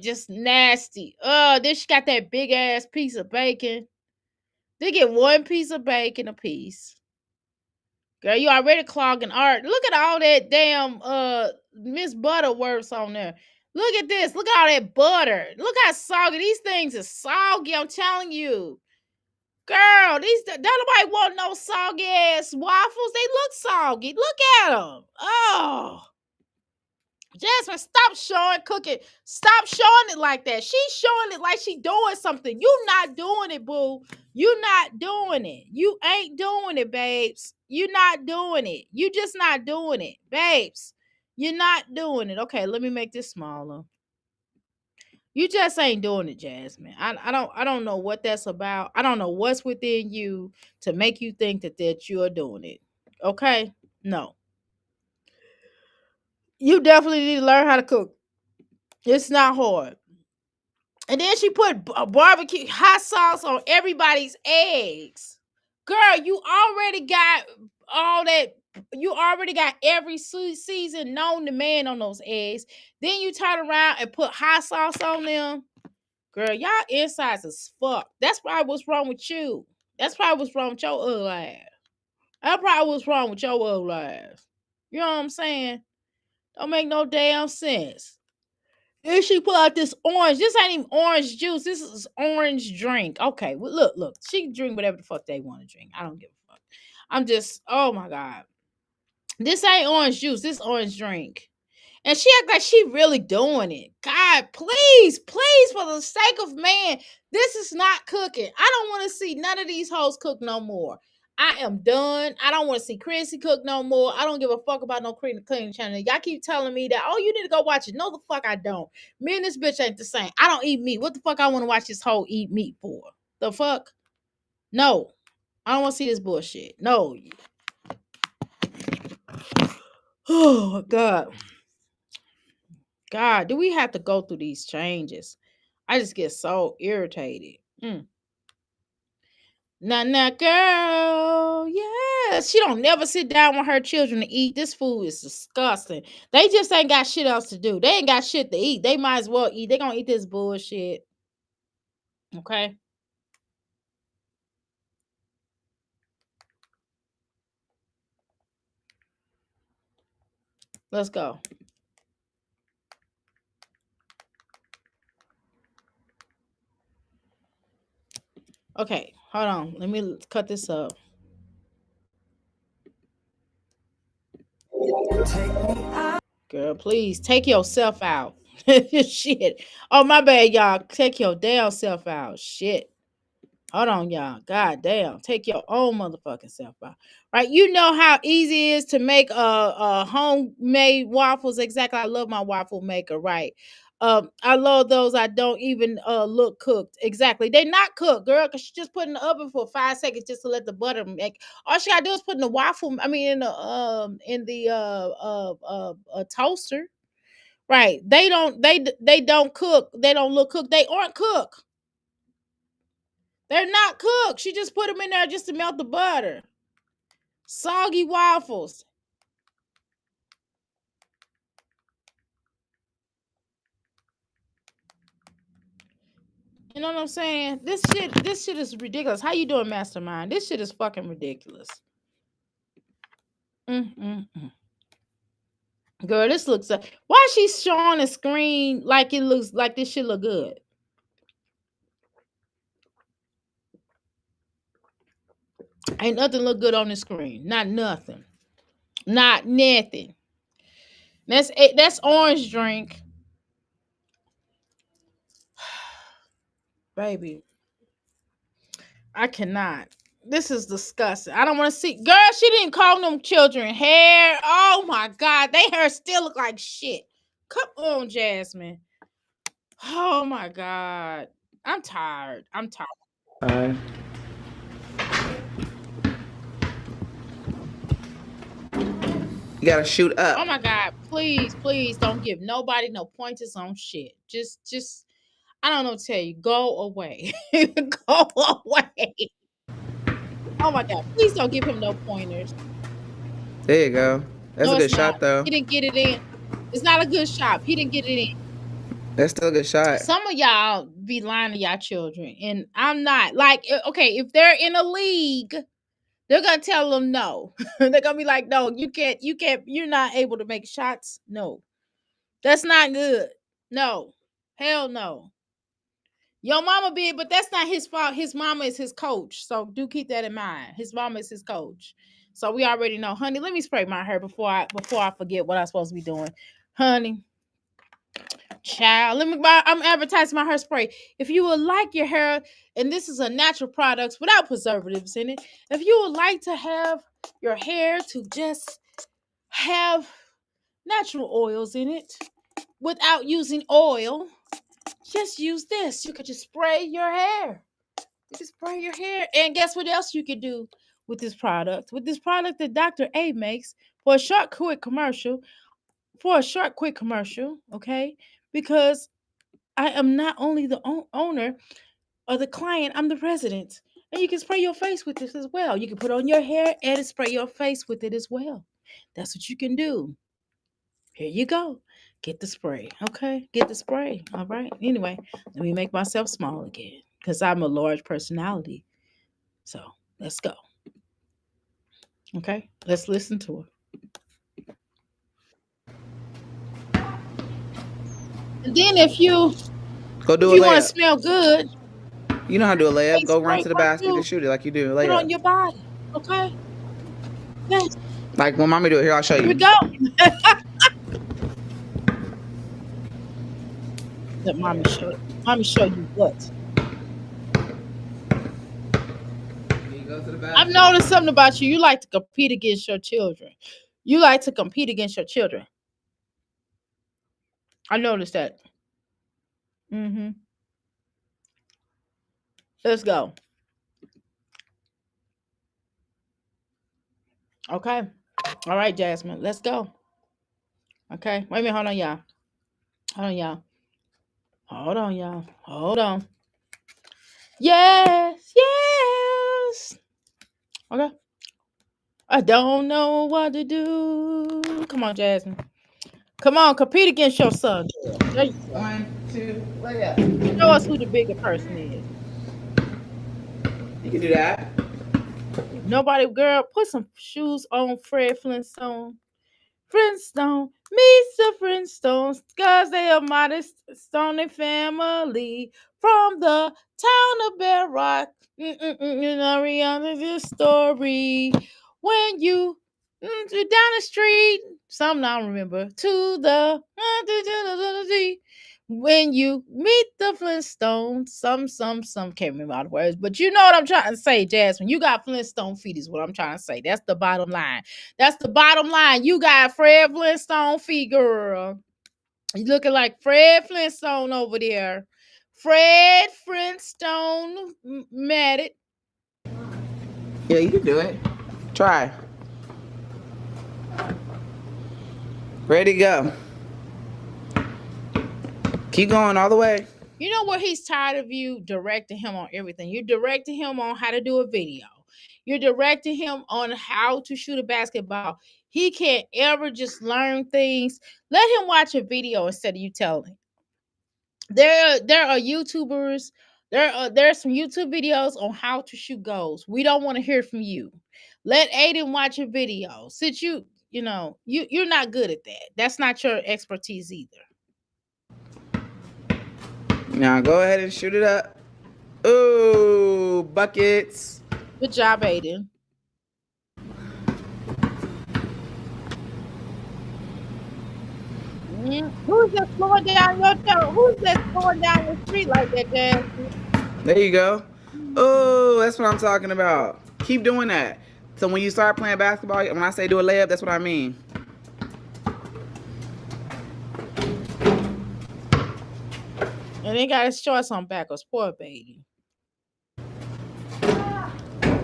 just nasty. Then she got that big ass piece of bacon. They get one piece of bacon a piece. Girl, you already clogging art. Look at all that damn Miss Butterworths on there. Look at this. Look at all that butter. Look how soggy these things are soggy. I'm telling you. Girl, these don't nobody want no soggy ass waffles. They look soggy. Look at them. Oh. Jasmine, stop showing cooking. Stop showing it like that. She's showing it like she doing something. You not doing it, boo. You not doing it. You ain't doing it, babes. You not doing it. You just not doing it, babes. You're not doing it. Okay, let me make this smaller. You just ain't doing it, Jasmine. I don't know what that's about. I don't know what's within you to make you think that you are doing it. Okay? No. You definitely need to learn how to cook. It's not hard. And then she put barbecue hot sauce on everybody's eggs. Girl, you already got all that. You already got every season known to man on those eggs. Then you turn around and put hot sauce on them. Girl, y'all insides is fuck. That's probably what's wrong with you. That's probably what's wrong with your ugly ass. That's probably what's wrong with your ugly ass. You know what I'm saying? Don't make no damn sense. Then she pull out this orange. This ain't even orange juice. This is orange drink. Okay, well, look. She can drink whatever the fuck they want to drink. I don't give a fuck. I'm just, oh my God. This ain't orange juice. This orange drink. And she act like she really doing it. God, please, please, for the sake of man, this is not cooking. I don't want to see none of these hoes cook no more. I am done. I don't want to see Chrissy cook no more. I don't give a fuck about no cleaning channel. Y'all keep telling me that, oh, you need to go watch it. No, the fuck I don't. Me and this bitch ain't the same. I don't eat meat. What the fuck I want to watch this hoe eat meat for? The fuck? No. I don't want to see this bullshit. No. Oh God. God, do we have to go through these changes? I just get so irritated. Nah, girl. Yeah. She don't never sit down with her children to eat. This food is disgusting. They just ain't got shit else to do. They ain't got shit to eat. They might as well eat. They gonna eat this bullshit. Okay. Let's go. Okay, hold on. Let me cut this up. Girl, please take yourself out. Shit. Oh, my bad, y'all. Take your damn self out. Shit. Hold on, y'all. God damn. Take your own motherfucking self out. Right? You know how easy it is to make a homemade waffles. Exactly. I love my waffle maker, right? I love those. I don't even look cooked. Exactly. They're not cooked, girl, because she just put in the oven for 5 seconds just to let the butter make. All she gotta do is put in the waffle. I mean, in the toaster. Right. They don't cook. They don't look cooked. They aren't cooked. They're not cooked. She just put them in there just to melt the butter. Soggy waffles. You know what I'm saying? This shit is ridiculous. How you doing, Mastermind? This shit is fucking ridiculous. Mm-mm-mm. Girl, this looks why she's showing the screen like it looks like this shit look good? Ain't nothing look good on the screen. Not nothing. Not nothing. That's orange drink. Baby, I cannot. This is disgusting. I don't want to see. Girl, she didn't call them children hair. Oh my God. They hair still look like shit. Come on, Jasmine. Oh my God. I'm tired. I'm tired. You gotta shoot Oh up. my God. Please don't give nobody no pointers on shit. Just I don't know what to tell you. Go away. Go away. Oh my God. Please don't give him no pointers. There you go. That's No, a it's good not. shot, though. He didn't get it in. It's not a good shot. He didn't get it in. That's still a good shot. Some of y'all be lying to y'all children, and I'm not. Like, okay, if they're in a league, they're gonna tell them no. They're gonna be like, no, you can't, you're not able to make shots. No, that's not good. No, hell no. Your mama be, but that's not his fault. His mama is his coach, so do keep that in mind. His mama is his coach, so we already know. Honey, let me spray my hair before I forget what I'm supposed to be doing, honey. Child, let me buy. I'm advertising my hairspray. If you would like your hair, and this is a natural product without preservatives in it. If you would like to have your hair to just have natural oils in it without using oil, just use this. You could just spray your hair. You can spray your hair, and guess what else you can do with this product? With this product that Dr. A makes for a short, quick commercial. For a short, quick commercial, okay? Because I am not only the owner or the client, I'm the resident. And you can spray your face with this as well. You can put on your hair and spray your face with it as well. That's what you can do. Here you go. Get the spray. Okay. Get the spray. All right. Anyway, let me make myself small again because I'm a large personality. So let's go. Okay. Let's listen to her. And then Go if do a you want to layup. smell good, You know how to do a layup. face Go run spray to the work basket and too. shoot it like you do a Put on layup. your body. Okay. Yes. Like when mommy do it, here, I'll show Here we you. go. Let mommy show you what. You go to the I've basket. noticed something about you. You like to compete against your children. You like to compete against your children. I noticed that. Mm-hmm. Let's go. Okay. All right, Jasmine. Let's go. Okay. Wait a minute. Hold on, y'all. Hold on, y'all. Hold on, y'all. Hold on. Yes. Yes. Okay. I don't know what to do. Come on, Jasmine. Come on, compete against your son. Girl. There you go. One, two, lay up. Show us who the bigger person is. You can do that. If nobody, girl, put some shoes on Fred Flintstone. Flintstone meets the Flintstones, cause they are modest stony family from the town of Bear Rock. You know, reality story. When you down the street, some I don't remember, to the when you meet the Flintstones, some can't remember all the words, but you know what I'm trying to say, Jasmine. You got Flintstone feet, is what I'm trying to say. That's the bottom line. That's the bottom line. You got Fred Flintstone feet, girl. You looking like Fred Flintstone over there. Fred Flintstone met it. Yeah, you can do it. Try. Ready, go. Keep going all the way. You know what? He's tired of you directing him on everything. You're directing him on how to do a video. You're directing him on how to shoot a basketball. He can't ever just learn things. Let him watch a video instead of you telling him. There are YouTubers. There are some YouTube videos on how to shoot goals. We don't want to hear from you. Let Aiden watch a video. Since you're not good at that. That's not your expertise either. Now go ahead and shoot it up. Ooh, buckets. Good job, Aiden. Who's just slowing down your toe? Who's just going down the street like that, Jasmine? There you go. Oh, that's what I'm talking about. Keep doing that. So when you start playing basketball, when I say do a layup, that's what I mean. And they got his shorts on backwards. Poor baby.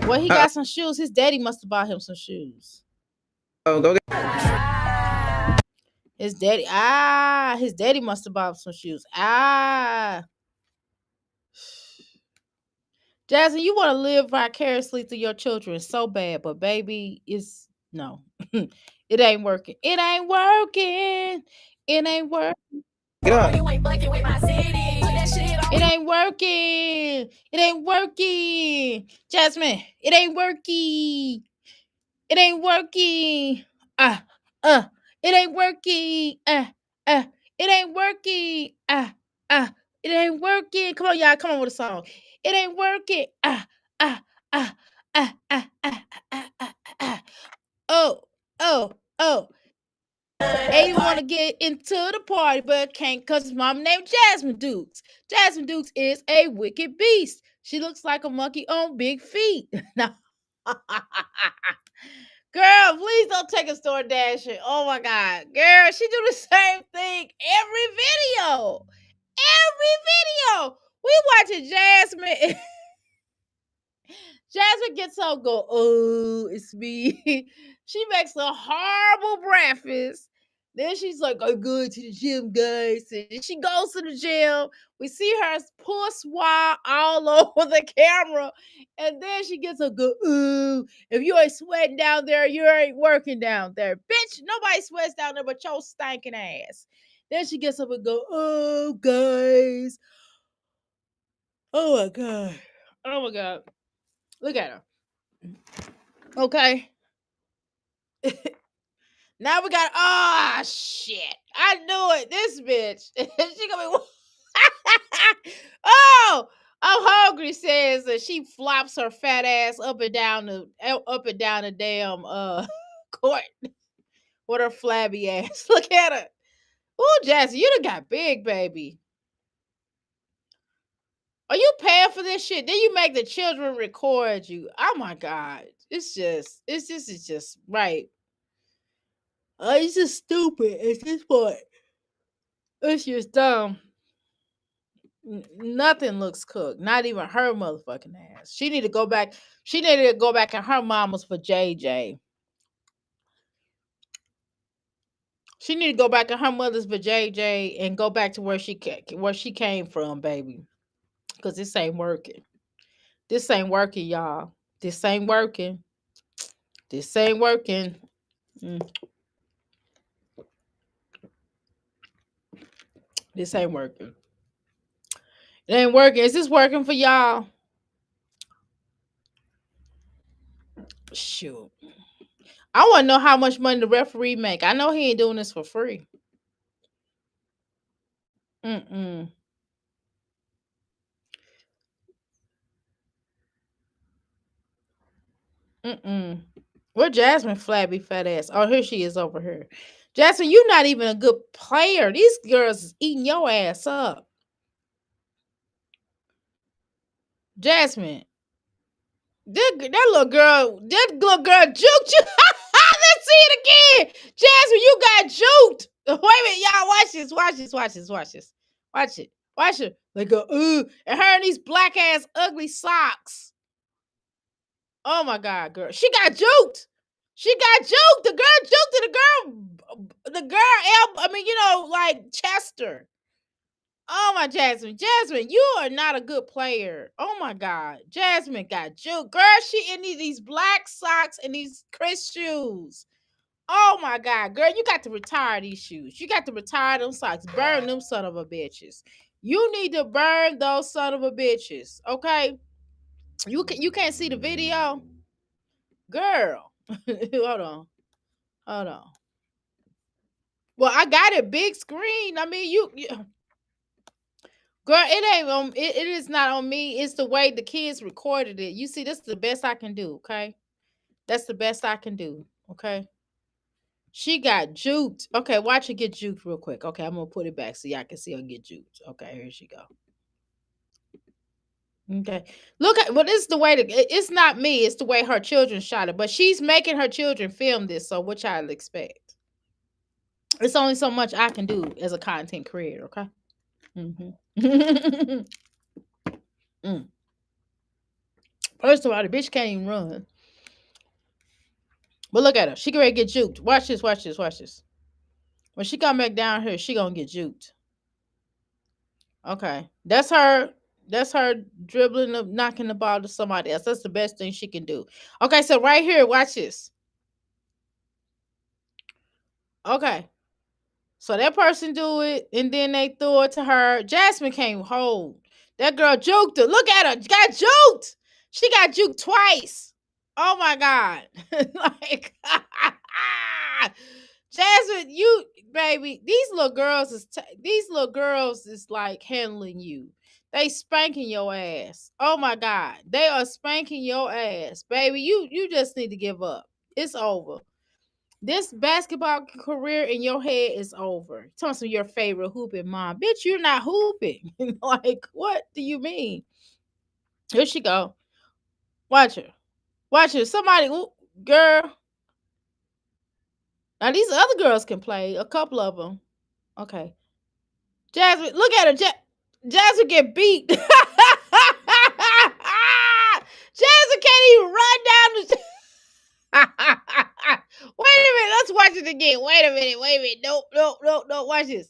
Well, he got some shoes. His daddy must have bought him some shoes. Oh, go get. His daddy must have bought him some shoes. Jasmine, you want to live vicariously through your children so bad, but baby, it's no. It ain't working. It ain't working. It ain't working. Get up. It ain't working. It ain't working. Jasmine, it ain't working. It ain't working. Ah, it ain't working. It ain't working. It ain't working. Come on, y'all. Come on with a song. It ain't working. Ah, ah, ah. Oh, oh, oh. Aiden want to get into the party, but can't because his mom named Jasmine Dukes. Jasmine Dukes is a wicked beast. She looks like a monkey on big feet. Now, girl, please don't take a store dashing. Oh my God. Girl, she do the same thing every video. Every video. We watching Jasmine. Jasmine gets up, go, oh, it's me. She makes a horrible breakfast. Then she's like, I'm going to the gym, guys. And she goes to the gym. We see her pull swat all over the camera. And then she gets a go, ooh, if you ain't sweating down there, you ain't working down there. Bitch, nobody sweats down there but your stinking ass. Then she gets up and go, oh, guys. Oh, my God. Oh, my God. Look at her. Okay. Now we got shit. I knew it. This bitch. She gonna be oh, I'm hungry says that she flops her fat ass up and down the damn court with her flabby ass. Look at her. Ooh, Jazzy, you done got big, baby. Are you paying for this shit? Then you make the children record you. Oh my God. It's just right. It's just stupid at this point. It's just dumb. Nothing looks cooked. Not even her motherfucking ass. She need to go back. She needed to go back in her mama's for JJ. She need to go back in her mother's vajayjay and go back to where she came from, baby. Cause this ain't working. This ain't working, y'all. This ain't working. This ain't working. Mm, this ain't working. It ain't working. Is this working for y'all? Shoot. I want to know how much money the referee make. I know he ain't doing this for free. Mm-mm. Mm-mm. Where Jasmine flabby fat ass? Oh, here she is over here. Jasmine, you not even a good player. These girls is eating your ass up. Jasmine, that little girl juked you. Let's see it again. Jasmine, you got juked. Wait a minute, y'all. Watch this. Watch this. Watch this. Watch this. Watch it. Watch it. Like and her in these black ass ugly socks. Oh my god, girl. She got juked. She got juked. The girl juked to I mean, like Chester. Oh my Jasmine. Jasmine, you are not a good player. Oh my god. Jasmine got juked. Girl, she in these black socks and these Chris shoes. Oh my god, girl, you got to retire these shoes. You got to retire them socks. Burn them son of a bitches. You need to burn those son of a bitches. Okay? You can't see the video? Girl. Hold on. Hold on. Well, I got it big screen. I mean, girl, it ain't on it is not on me. It's the way the kids recorded it. You see, this is the best I can do, okay? That's the best I can do. Okay. She got juked. Okay, watch her get juked real quick. Okay, I'm gonna put it back so y'all can see her get juked. Okay, here she go. Okay. Look at this is the way it's not me, it's the way her children shot it. But she's making her children film this, so what y'all expect? It's only so much I can do as a content creator, okay? Mm-hmm. Mm. First of all, the bitch can't even run. But look at her. She can ready to get juked. Watch this, watch this, watch this. When she come back down here, she gonna get juked. Okay. That's her. That's her dribbling up, knocking the ball to somebody else. That's the best thing she can do. Okay, so right here, watch this. Okay. So that person do it, and then they throw it to her. Jasmine can't hold. That girl juked her. Look at her. Got juked. She got juked twice. Oh my God. Like Jasmine, you baby, these little girls is like handling you. They spanking your ass. Oh my God. They are spanking your ass. Baby, you just need to give up. It's over. This basketball career in your head is over. Tell me your favorite hooping mom. Bitch, you're not hooping. Like, what do you mean? Here she go. Watch her. Watch her. Somebody, ooh, girl. Now these other girls can play. A couple of them. Okay. Jasmine, look at her. Jasmine get beat. Jasmine can't even run down the. Wait a minute. Let's watch it again. Wait a minute. Wait a minute. Nope. Nope. Nope. Nope. Watch this.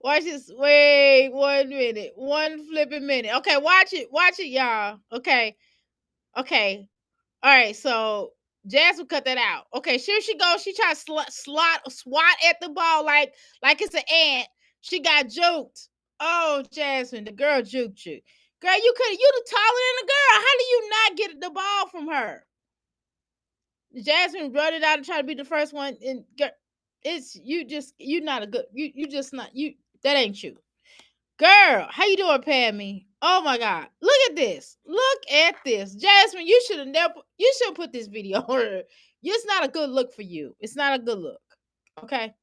Watch this. Wait 1 minute. One flipping minute. Okay. Watch it. Watch it, y'all. Okay. Okay. All right. So Jasmine cut that out. Okay. Here she goes. She tried to swat at the ball like it's an ant. She got juked. Oh, Jasmine, the girl juked you. Girl, you the taller than the girl. How do you not get the ball from her? Jasmine run it out and try to be the first one. And it's you not a good you just not you that ain't you. Girl, how you doing, Pammy? Oh my God. Look at this. Look at this. Jasmine, you should put this video on her. It's not a good look for you. It's not a good look. Okay.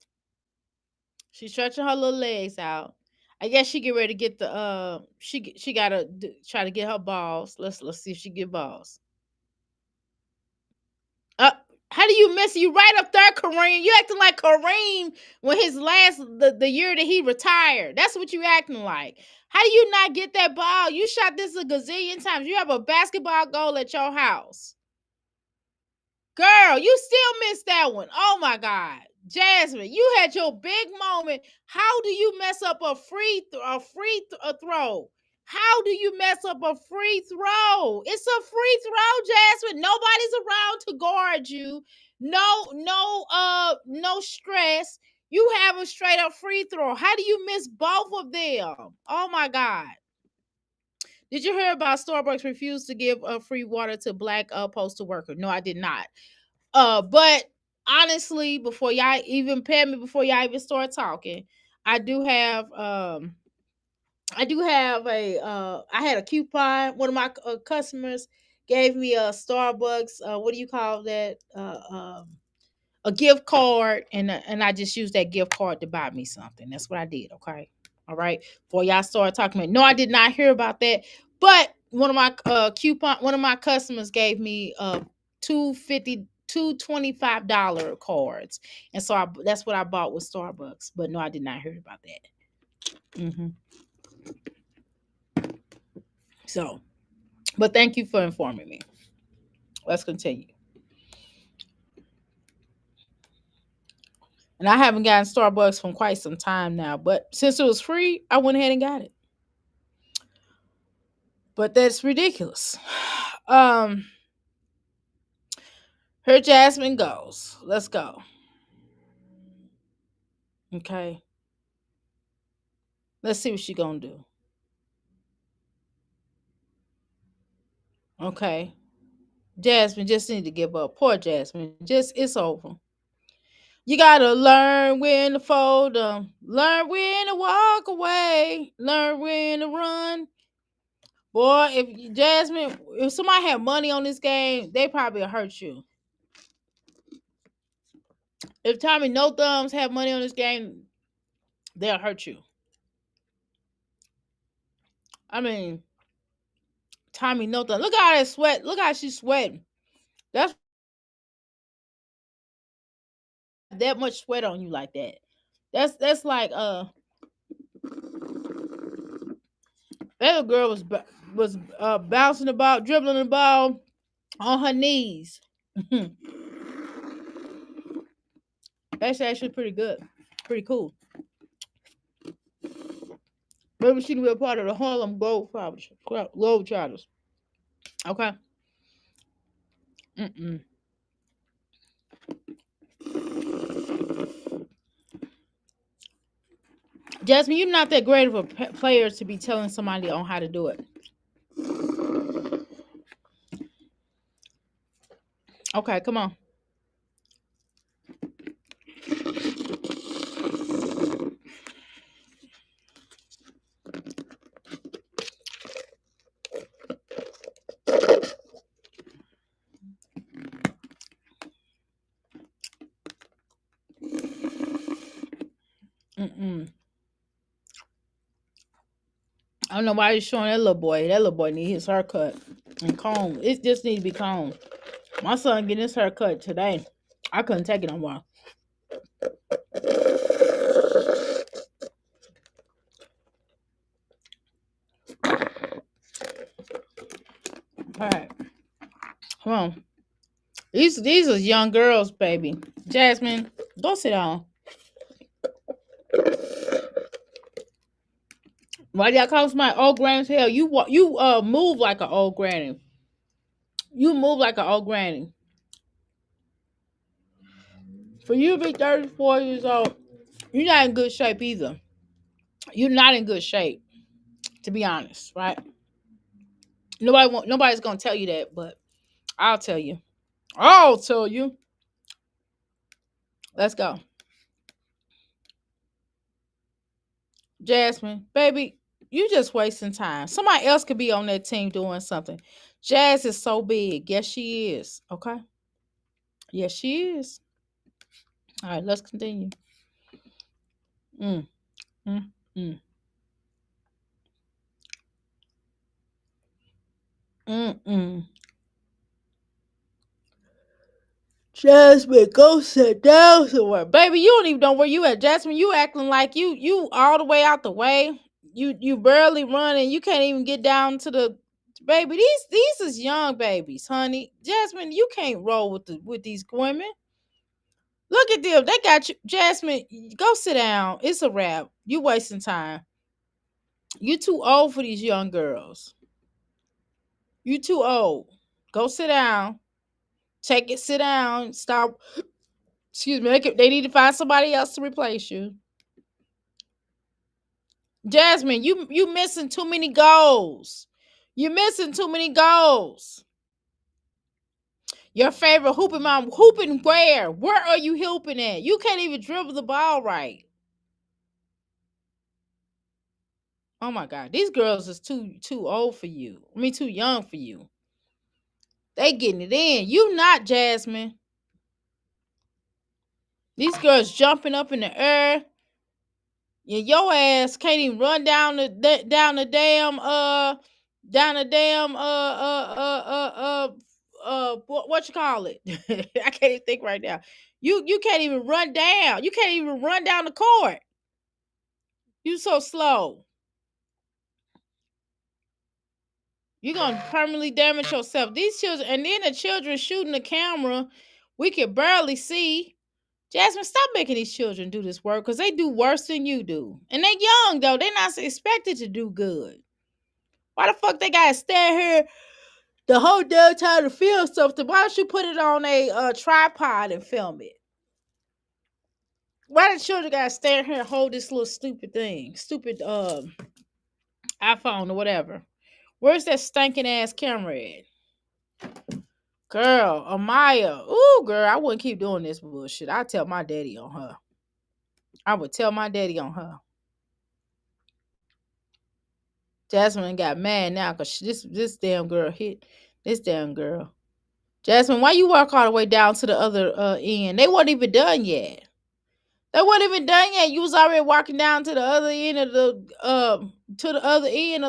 She's stretching her little legs out. I guess she get ready to get the she gotta try to get her balls. Let's see if she get balls. Uh, how do you miss it? You right up there, Kareem. You acting like Kareem when his the year that he retired. That's what you acting like. How do you not get that ball? You shot this a gazillion times. You have a basketball goal at your house. Girl, you still missed that one. Oh my God. Jasmine, you had your big moment. How do you mess up a throw? How do you mess up a free throw? It's a free throw, Jasmine. Nobody's around to guard you. No stress. You have a straight up free throw. How do you miss both of them? Oh my God. Did you hear about Starbucks refused to give free water to black postal worker? No, I did not. But honestly, before y'all even pay me, before y'all even start talking, I do have I had a coupon. One of my customers gave me a Starbucks. What do you call that? A gift card, and I just used that gift card to buy me something. That's what I did. Okay, all right. Before y'all start talking about, no, I did not hear about that. But one of my customers gave me 250 $25 cards, and so that's what I bought with Starbucks. But no, I did not hear about that. So, but thank you for informing me. Let's continue. And I haven't gotten Starbucks from quite some time now, but since it was free, I went ahead and got it. But that's ridiculous. Um, Here Jasmine goes. Let's go. Okay. Let's see what she gonna do. Okay. Jasmine just need to give up. Poor Jasmine. Just it's over. You gotta learn when to fold them. Learn when to walk away. Learn when to run. Boy, if somebody had money on this game, they probably hurt you. If Tommy No Thumbs have money on this game, they'll hurt you. I mean, Tommy No Thumbs. Look at that sweat. Look how she's sweating. That's that much sweat on you like that. That's like that little girl was bouncing the ball, dribbling the ball on her knees. That's actually pretty good, pretty cool. Maybe she can be a part of the Harlem Globetrotters. Okay. Mm-mm. Jasmine, you're not that great of a player to be telling somebody on how to do it. Okay, come on. Mm-mm. I don't know why you're showing that little boy. That little boy need his haircut and comb. It just needs to be combed. My son getting his haircut today. I couldn't take it no more. All right, come on. These are young girls, baby. Jasmine, go sit down. Why y'all call my old granny? Hell, you move like an old granny. You move like an old granny. For you to be 34 years old, you're not in good shape either. You're not in good shape, to be honest, right? Nobody's gonna tell you that, but I'll tell you. I'll tell you. Let's go. Jasmine, baby, you just wasting time. Somebody else could be on that team doing something. Jazz is so big. Yes, she is. Okay. Yes, she is. All right, let's continue. Mm, mm, mm, mm. Jasmine, go sit down somewhere. Baby, you don't even know where you at. Jasmine, you acting like you all the way out the way. You barely running. You can't even get down to the baby. These is young babies, honey. Jasmine, you can't roll with these women. Look at them. They got you, Jasmine. Go sit down. It's a wrap. You wasting time. You too old for these young girls. You too old. Go sit down. Take it. Sit down. Stop. Excuse me. They need to find somebody else to replace you. Jasmine, you missing too many goals. You're missing too many goals. Your favorite hooping mom, hooping where? Where are you hooping at? You can't even dribble the ball right. Oh my God, these girls is too old for you. I mean, too young for you. They getting it in. You not, Jasmine. These girls jumping up in the air. Yeah, your ass can't even run down the damn down the damn what you call it? I can't even think right now. You can't even run down. You can't even run down the court. You so slow. You're gonna permanently damage yourself. These children, and then the children shooting the camera, we can barely see. Jasmine, stop making these children do this work because they do worse than you do. And they young though. They're not expected to do good. Why the fuck they gotta stand here the whole damn time to film something? Why don't you put it on a tripod and film it? Why the children gotta stand here and hold this little stupid thing? Stupid iPhone or whatever. Where's that stinking ass camera at? Girl, Amaya. Ooh, girl, I wouldn't keep doing this bullshit. I'd tell my daddy on her. I would tell my daddy on her. Jasmine got mad now because this damn girl hit this damn girl. Jasmine, why you walk all the way down to the other end? They weren't even done yet. They weren't even done yet. You was already walking down to the other end of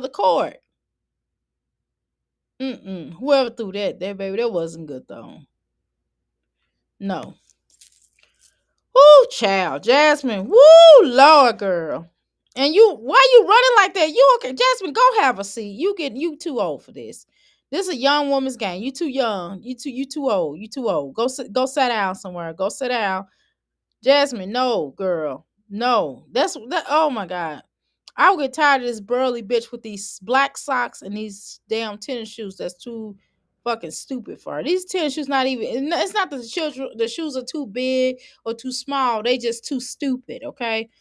the court. Whoever threw that baby, that wasn't good though. No. Woo, child, Jasmine. Woo, Lord, girl. And why you running like that? You okay, Jasmine? Go have a seat. You too old for this. This is a young woman's game. You too young. You too old. You too old. Go sit down somewhere. Go sit down. Jasmine, no, girl. No. That oh my God. I would get tired of this burly bitch with these black socks and these damn tennis shoes that's too fucking stupid for her. These tennis shoes not even it's not the children the shoes are too big or too small. They just too stupid, okay?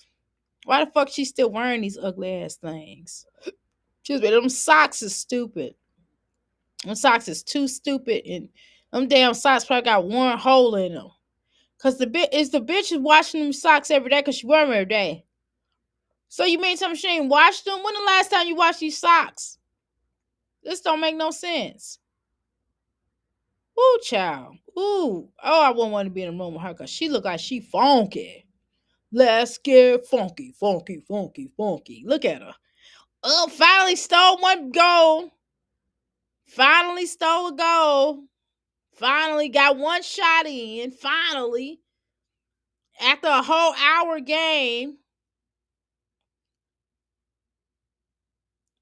Why the fuck she still wearing these ugly ass things? Excuse me, them socks is stupid. Them socks is too stupid and them damn socks probably got one hole in them. Cause the bitch is washing them socks every day because she wear them every day. So you mean some she ain't washed them? When the last time you washed these socks? This don't make no sense. Ooh, child. Ooh. Oh, I wouldn't want to be in a room with her because she look like she funky. Let's get funky, funky, funky, funky. Look at her. Oh, finally stole one goal. Finally stole a goal. Finally got one shot in. Finally. After a whole hour game.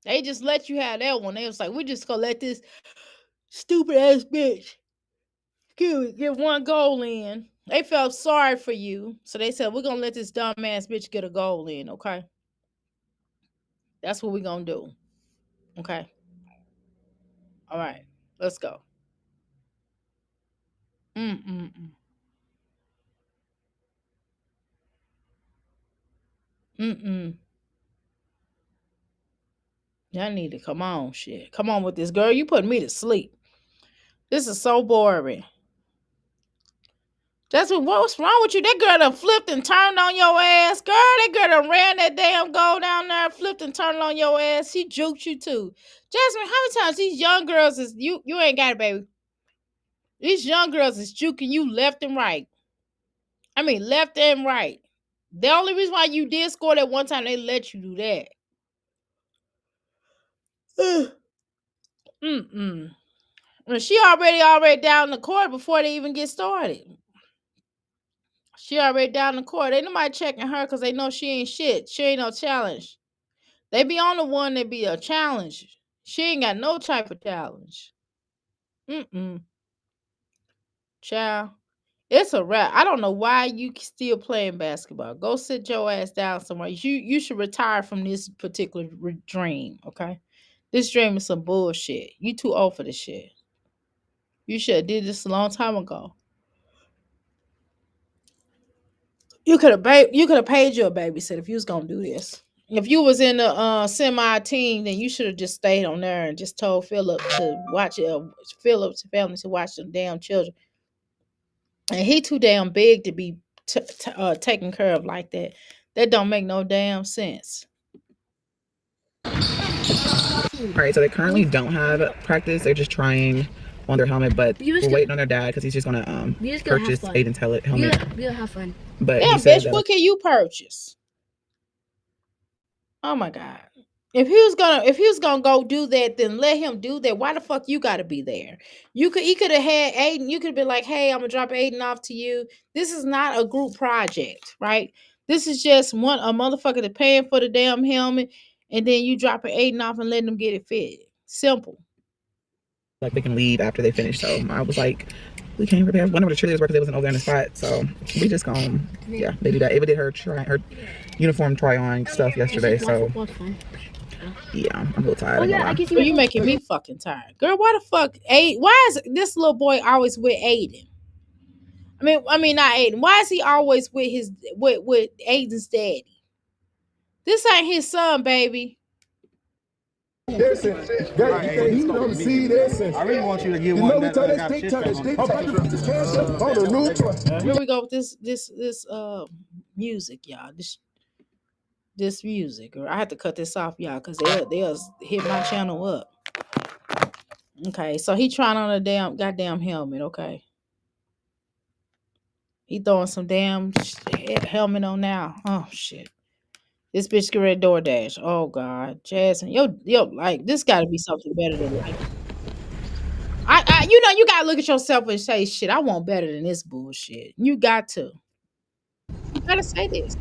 They just let you have that one. They was like, we just gonna let this stupid ass bitch get one goal in. They felt sorry for you. So they said, we're gonna let this dumb ass bitch get a goal in, okay? That's what we're gonna do. Okay. All right. Let's go. Mm-mm-mm. Mm-mm. Y'all need to come on, shit. Come on with this, girl. You putting me to sleep. This is so boring. That's what's wrong with you? That girl done flipped and turned on your ass. Girl, that girl done ran that damn goal down there, flipped and turned on your ass. She juked you too. Jasmine, how many times these young girls is you ain't got it, baby. These young girls is juking you left and right. I mean left and right. The only reason why you did score that one time, they let you do that. Mm-mm. She already down the court before they even get started. She already down the court. Ain't nobody checking her because they know she ain't shit. She ain't no challenge. They be on the one that be a challenge. She ain't got no type of challenge. Mm-mm. Child. It's a wrap. I don't know why you still playing basketball. Go sit your ass down somewhere. You should retire from this particular dream. Okay, this dream is some bullshit. You too old for this shit. You should have did this a long time ago. You could have paid your babysitter if you was gonna do this. If you was in the semi team, then you should have just stayed on there and just told Philip to watch it. Philip's family to watch them damn children. And he too damn big to be taken care of like that. That don't make no damn sense. All right, so they currently don't have practice. They're just trying on their helmet, but we're waiting on their dad because he's just gonna purchase Aiden's helmet. We'll have fun. But Yeah, he said bitch, that what can you purchase? Oh my god. If he was gonna go do that, then let him do that. Why the fuck you gotta be there? He could have had Aiden, you could have been like, hey, I'm gonna drop Aiden off to you. This is not a group project, right? This is just a motherfucker that paying for the damn helmet, and then you dropping Aiden off and letting them get it fitted. Simple. like they can leave after they finish. So I was like, we can't prepare. One of the cheerleaders workers, they wasn't over there in the spot, so we just gone. Yeah, they do that. Ava did her uniform try on stuff yesterday, so yeah, I'm a little tired. Oh yeah, I can see. Well, you making me fucking tired, girl. Why the fuck? Why is this little boy always with Aiden? I mean, not Aiden. Why is he always with with Aiden's daddy? This ain't his son, baby. Essence. He know the seed essence. I really want you to get one that got shit on the new. Here we go with this music, y'all. This music. Or I have to cut this off, y'all, because they'll hit my channel up. Okay, so he trying on a goddamn helmet. Okay, he throwing some damn helmet on now. Oh shit. This bitch get ready to DoorDash. Oh God, Jasmine, yo, like this got to be something better than like. You gotta look at yourself and say, shit, I want better than this bullshit. You got to. You gotta say this.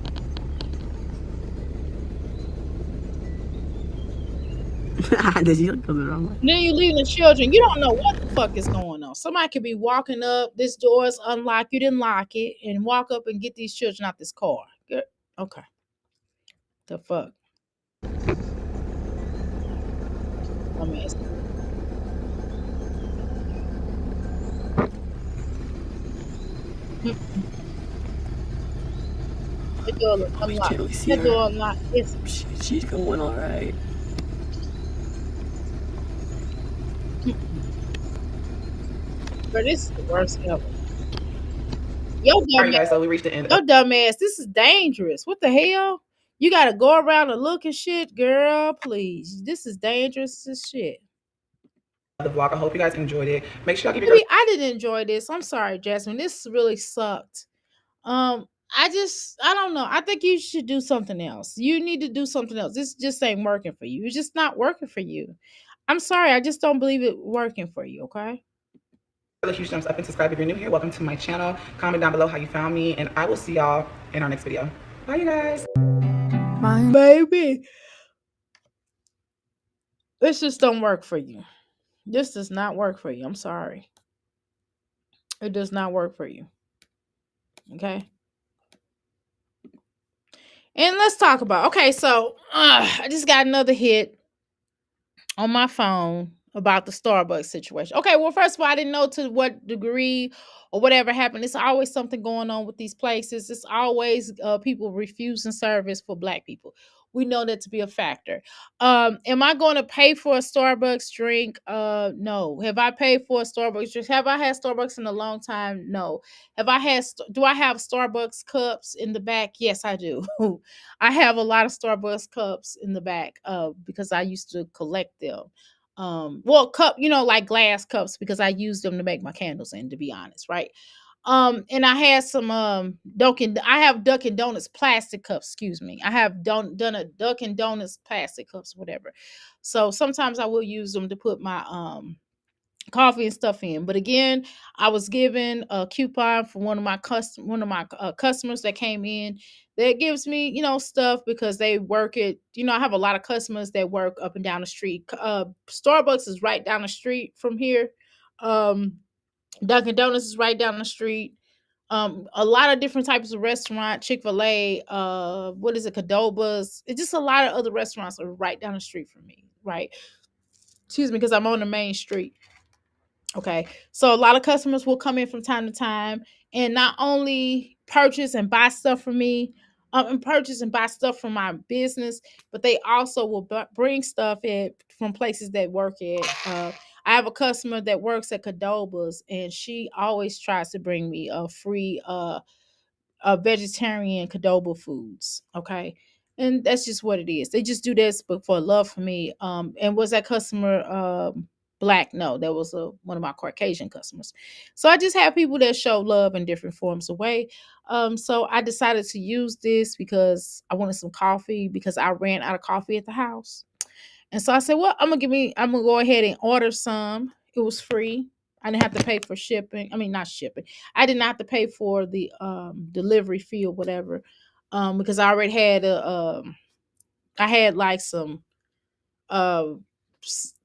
Did you look the wrong way? Then you leaving the children. You don't know what the fuck is going on. Somebody could be walking up. This door is unlocked. You didn't lock it, and walk up and get these children out this car. Good. Okay. The fuck. Dumbass. The door is unlocked. The door unlocked. It's She's going all right. But this is the worst ever. Yo, all right, dumbass. guys. So we reached the end Yo, dumbass. This is dangerous. What the hell? You gotta go around and look and shit, girl. Please, this is dangerous as shit. of the vlog. I hope you guys enjoyed it. Make sure y'all give your Maybe I didn't enjoy this. I'm sorry, Jasmine. This really sucked. I don't know. I think you should do something else. You need to do something else. This just ain't working for you. It's just not working for you. I'm sorry. I just don't believe it working for you. Okay. huge thumbs up and subscribe if you're new here. Welcome to my channel. Comment down below how you found me, and I will see y'all in our next video. Bye, you guys. My baby. This just don't work for you. This does not work for you. I'm sorry. It does not work for you. Okay. And let's talk about. Okay, so I just got another hit on my phone about the Starbucks situation. Okay, well, first of all, I didn't know to what degree or whatever happened. It's always something going on with these places. It's always people refusing service for Black people. We know that to be a factor. Am I going to pay for a Starbucks drink? No. Have I paid for a Starbucks drink? Have I had Starbucks in a long time? No. Do I have Starbucks cups in the back? Yes, I do. I have a lot of Starbucks cups in the back because I used to collect them. Cup, like glass cups because I use them to make my candles in, to be honest, right? And I had some I have Dunkin' Donuts plastic cups, excuse me. I have done a Dunkin' Donuts plastic cups, whatever. So sometimes I will use them to put my coffee and stuff in. But again, I was given a coupon for one of my customers that came in that gives me, stuff because they work at, I have a lot of customers that work up and down the street. Starbucks is right down the street from here. Dunkin' Donuts is right down the street. A lot of different types of restaurant, Chick-fil-A, what is it, Cadobas. It's just a lot of other restaurants are right down the street from me, right? Excuse me, because I'm on the main street. Okay. So a lot of customers will come in from time to time and not only purchase and buy stuff from me, and purchase and buy stuff from my business, but they also will bring stuff in from places that work at. I have a customer that works at Cadobas, and she always tries to bring me a free vegetarian Cadoba foods. Okay. And that's just what it is. They just do this, but for love for me. And was that customer black? No, that was one of my Caucasian customers. So I just have people that show love in different forms of way. So I decided to use this because I wanted some coffee because I ran out of coffee at the house. And so I said, well, I'm gonna go ahead and order some. It was free. I didn't have to pay for shipping. I mean, not shipping. I did not have to pay for the delivery fee or whatever. Because I already had I had like some uh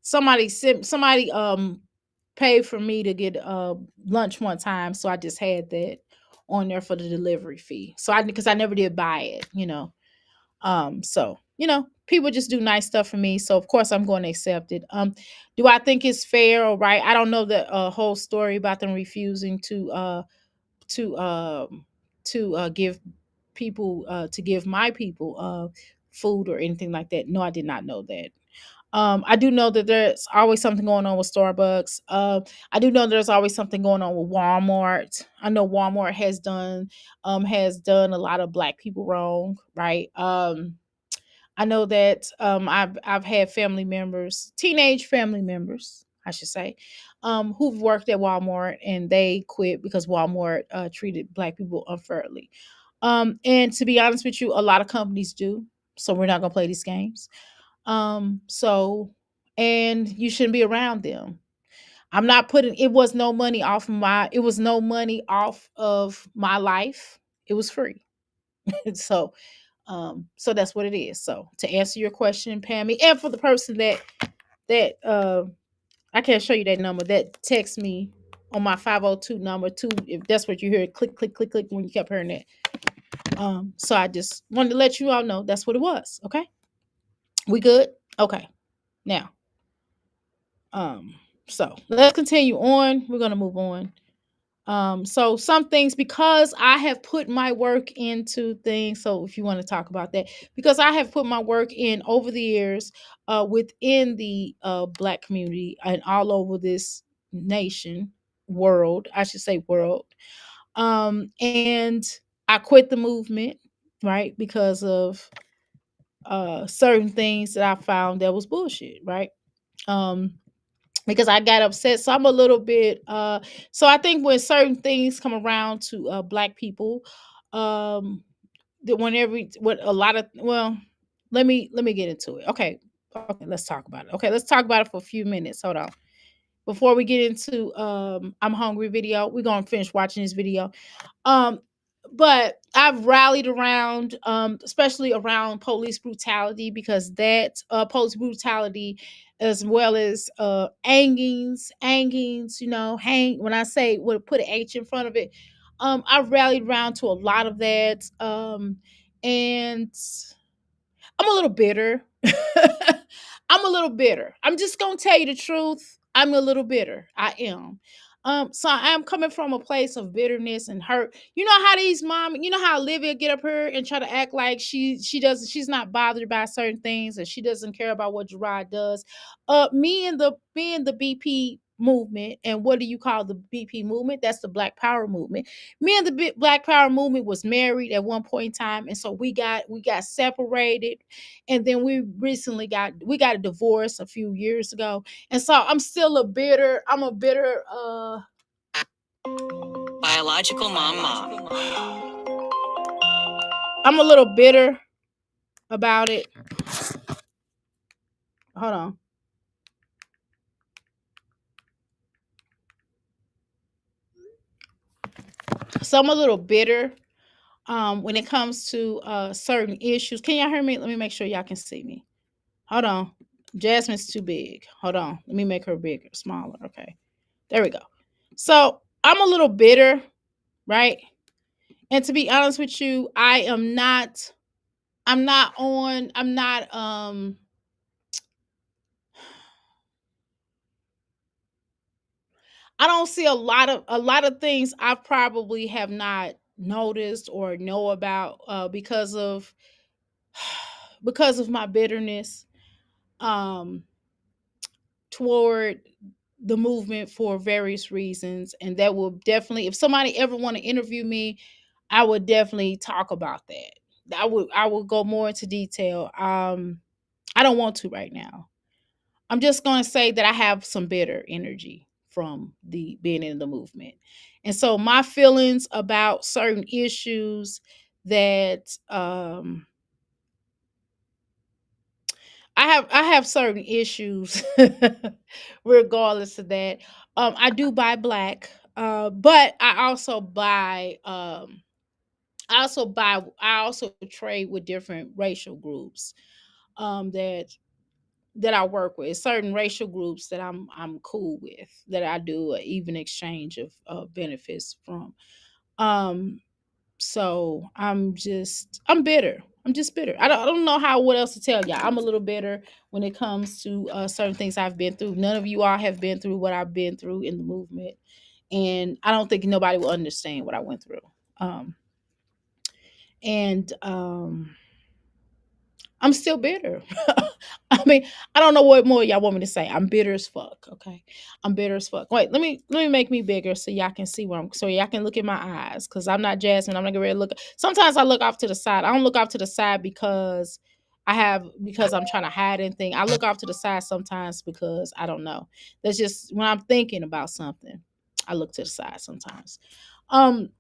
somebody paid for me to get lunch one time. So I just had that on there for the delivery fee. So because I never did buy it. So people just do nice stuff for me. So of course I'm going to accept it. Do I think it's fair or right? I don't know the whole story about them refusing to give people to give my people food or anything like that. No, I did not know that. I do know that there's always something going on with Starbucks. I do know there's always something going on with Walmart. I know Walmart has done a lot of black people wrong, right? I know that I've had family members, teenage family members, I should say, who've worked at Walmart and they quit because Walmart treated black people unfairly. And to be honest with you, a lot of companies do. So we're not gonna play these games. So and you shouldn't be around them. I'm not putting it was no money off of my life. It was free. So that's what it is. So to answer your question, Pammy, and for the person that I can't show you that number that text me on my 502 number too, if that's what you hear, click, click, click, click when you kept hearing that. So I just wanted to let you all know that's what it was. Okay. We good? Okay. Now, so let's continue on. We're gonna move on. So some things, because I have put my work into things. So if you want to talk about that, because I have put my work in over the years, within the black community and all over this nation, world, I should say world. And I quit the movement, right? Because of certain things that I found that was bullshit, right? Um, because I got upset. So I'm a little bit so I think when certain things come around to black people, um that when a lot of well, let me get into it. Okay. Okay, let's talk about it. Okay, let's talk about it for a few minutes. Hold on. Before we get into I'm hungry video, we're gonna finish watching this video. Um, but I've rallied around, especially around police brutality, because that police brutality, as well as angings, hang. When I say would put an H in front of it, I've rallied around to a lot of that, and I'm a little bitter. I'm a little bitter. I'm just gonna tell you the truth. I'm a little bitter. I am. So I am coming from a place of bitterness and hurt. You know how you know how Olivia get up here and try to act like she's not bothered by certain things and she doesn't care about what Gerard does. Me and the BP movement, and what do you call the BP movement? That's the Black Power movement. Me and the Black Power movement was married at one point in time, and so we got separated, and then we got a divorce a few years ago, and so I'm a bitter biological mom. I'm a little bitter about it. Hold on. So I'm a little bitter when it comes to certain issues. Can y'all hear me? Let me make sure y'all can see me. Hold on. Jasmine's too big. Hold on. Let me make her smaller. Okay. There we go. So I'm a little bitter, right? And to be honest with you, I'm not on, I'm not I don't see a lot of things I probably have not noticed or know about because of my bitterness um toward the movement for various reasons, and that will definitely, if somebody ever want to interview me, I would definitely talk about that. I would go more into detail. I don't want to right now. I'm just going to say that I have some bitter energy from the being in the movement. And so my feelings about certain issues that I have certain issues regardless of that. I do buy black, but I also trade with different racial groups that I work with. Certain racial groups that I'm cool with, that I do an even exchange of benefits from. Um so I'm bitter. I'm just bitter. I don't know how what else to tell y'all. I'm a little bitter when it comes to certain things I've been through. None of you all have been through what I've been through in the movement, and I don't think nobody will understand what I went through. Um, and I'm still bitter. I mean, I don't know what more y'all want me to say. I'm bitter as fuck. Okay, I'm bitter as fuck. Wait, let me make me bigger so y'all can see where I'm. So y'all can look at my eyes, because I'm not Jasmine. I'm not gonna really look. Sometimes I look off to the side. I don't look off to the side because I'm trying to hide anything. I look off to the side sometimes because I don't know. That's just when I'm thinking about something. I look to the side sometimes. Um,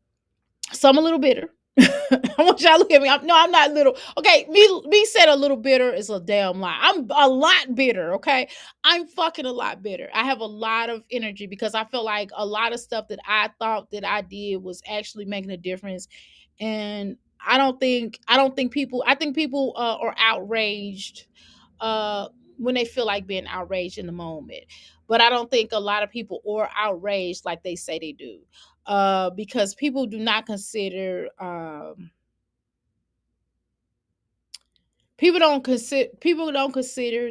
so I'm a little bitter. I want y'all to look at me. No, I'm not little. Okay, me said a little bitter is a damn lie. I'm a lot bitter. Okay, I'm fucking a lot bitter. I have a lot of energy because I feel like a lot of stuff that I thought that I did was actually making a difference, and I don't think people. I think people are outraged uh, when they feel like being outraged in the moment, but I don't think a lot of people are outraged like they say they do, because people don't consider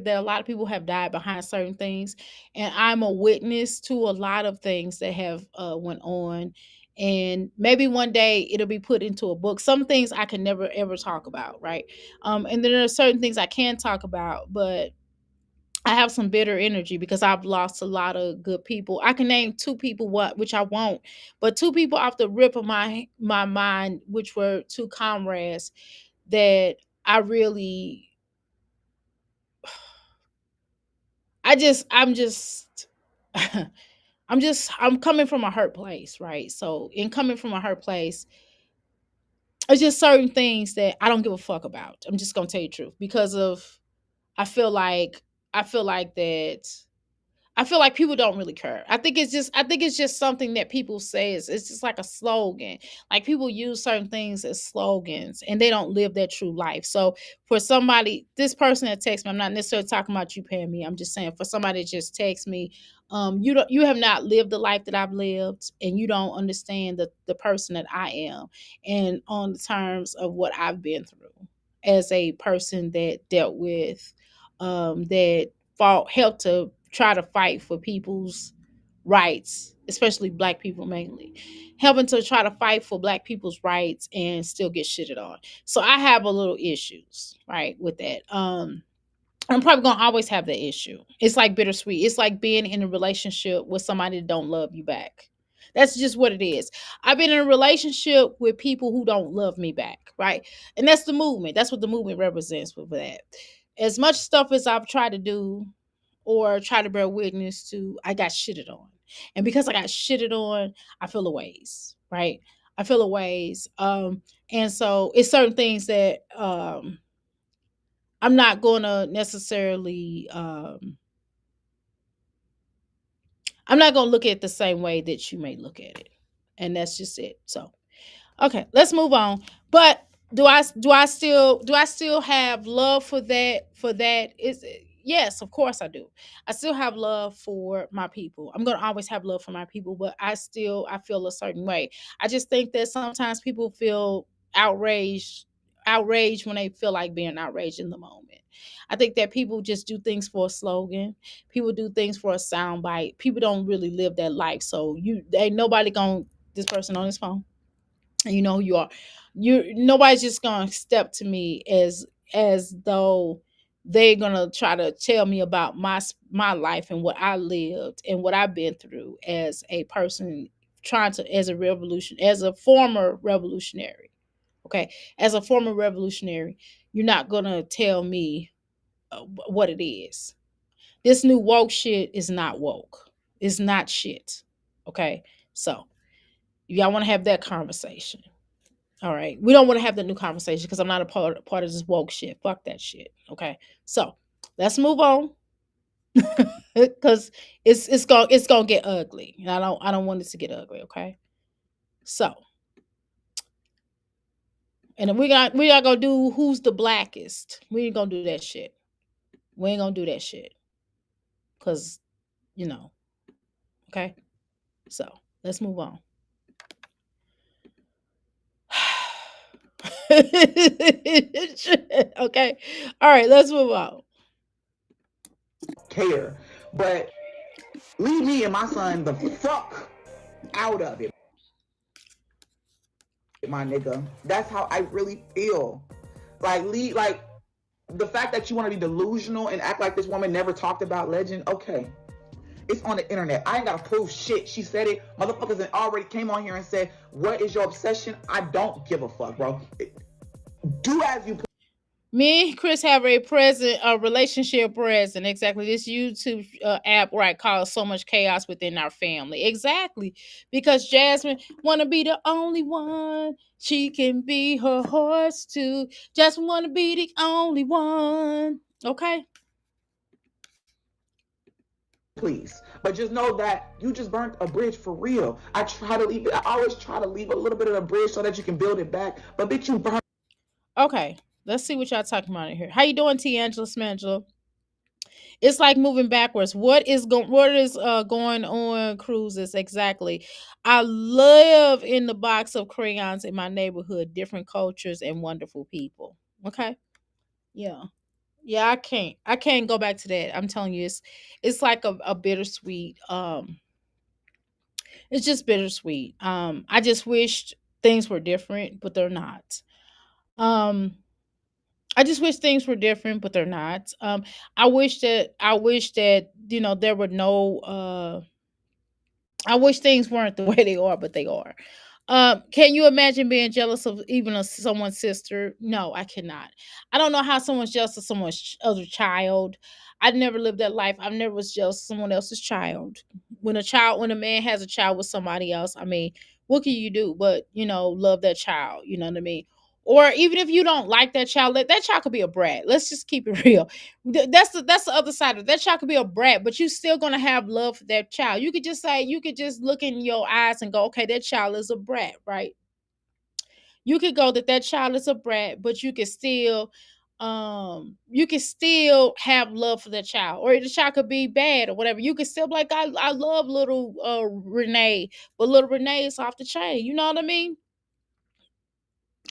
that a lot of people have died behind certain things, and I'm a witness to a lot of things that have went on, and maybe one day it'll be put into a book. Some things I can never ever talk about, right? And then there are certain things I can talk about, but I have some bitter energy because I've lost a lot of good people. I can name two people, what which I won't, but two people off the rip of my mind, which were two comrades that I really, I'm just I'm coming from a hurt place, right? So in coming from a hurt place, it's just certain things that I don't give a fuck about. I'm just gonna tell you the truth because of I feel like I feel like that I feel like people don't really care. I think it's just something that people say. It's just like a slogan. Like people use certain things as slogans and they don't live their true life. So for somebody, this person that texts me, I'm not necessarily talking about you paying me. I'm just saying for somebody that just texts me, you have not lived the life that I've lived, and you don't understand the person that I am, and on the terms of what I've been through as a person that dealt with that fought helped to try to fight for people's rights, especially black people mainly, helping to try to fight for black people's rights and still get shitted on. So I have a little issues, right, with that. I'm probably gonna always have that issue. It's like bittersweet. It's like being in a relationship with somebody that don't love you back. That's just what it is. I've been in a relationship with people who don't love me back, right? And that's the movement. That's what the movement represents with that. As much stuff as I've tried to do or try to bear witness to, I got shitted on. And because I got shitted on, I feel a ways, right? I feel a ways. And so it's certain things that I'm not gonna necessarily I'm not gonna look at it the same way that you may look at it. And that's just it. So okay, let's move on. But do I still have love for that? For that is yes, of course I do. I still have love for my people. I'm gonna always have love for my people, but I feel a certain way. I just think that sometimes people feel outraged, outraged when they feel like being outraged in the moment. I think that people just do things for a slogan. People do things for a soundbite. People don't really live that life. So ain't nobody gonna this person on his phone and you know who you are. You Nobody's just gonna step to me as though they're gonna try to tell me about my life and what I lived and what I've been through as a person trying to as a former revolutionary. Okay, as a former revolutionary, you're not gonna tell me what it is. This new woke shit is not woke. It's not shit. Okay, so y'all want to have that conversation. All right. We don't want to have the new conversation because I'm not a part of this woke shit. Fuck that shit. Okay. So let's move on because it's gonna get ugly. And I don't want it to get ugly. Okay. So and then we got gonna do who's the blackest. We ain't gonna do that shit. We ain't gonna do that shit because you know. Okay. So let's move on. Okay. All right. Let's move on. Care. But leave me and my son the fuck out of it, my nigga. That's how I really feel. Like the fact that you want to be delusional and act like this woman never talked about Legend. Okay, it's on the internet. I ain't gotta prove shit. She said it. Motherfuckers that already came on here and said, "What is your obsession?" I don't give a fuck, bro. Do as you Me and Chris have a relationship present. Exactly. This YouTube app, right, causes so much chaos within our family. Exactly. Because Jasmine wanna be the only one. She can be her horse too. Jasmine wanna be the only one. Okay. please. But just know that you just burnt a bridge for real. I always try to leave a little bit of a bridge so that you can build it back. But bitch, you burnt. Okay. Let's see what y'all talking about in here. How you doing, T Angela Smangela? It's like moving backwards. What is going on cruises exactly? I live in the box of crayons in my neighborhood, different cultures and wonderful people. Okay? Yeah. Yeah, I can't go back to that. I'm telling you it's like a bittersweet it's just bittersweet. I just wished things were different, but they're not. Um I just wish things were different, but they're not. I wish that there were no I wish things weren't the way they are, but they are. Can you imagine being jealous of even someone's sister? No, I cannot. I don't know how someone's jealous of someone's other child. I've never lived that life. I've never was jealous of someone else's child. When a man has a child with somebody else, I mean, what can you do but love that child? You know what I mean? Or even if you don't like that child, that child could be a brat. Let's just keep it real. That's the other side of it. That child could be a brat, but you still gonna have love for that child. You could just look in your eyes and go, okay, that child is a brat, right? You could go that child is a brat, but you can still have love for that child. Or the child could be bad or whatever. You can still be like, I love little Renee, but little Renee is off the chain. You know what I mean?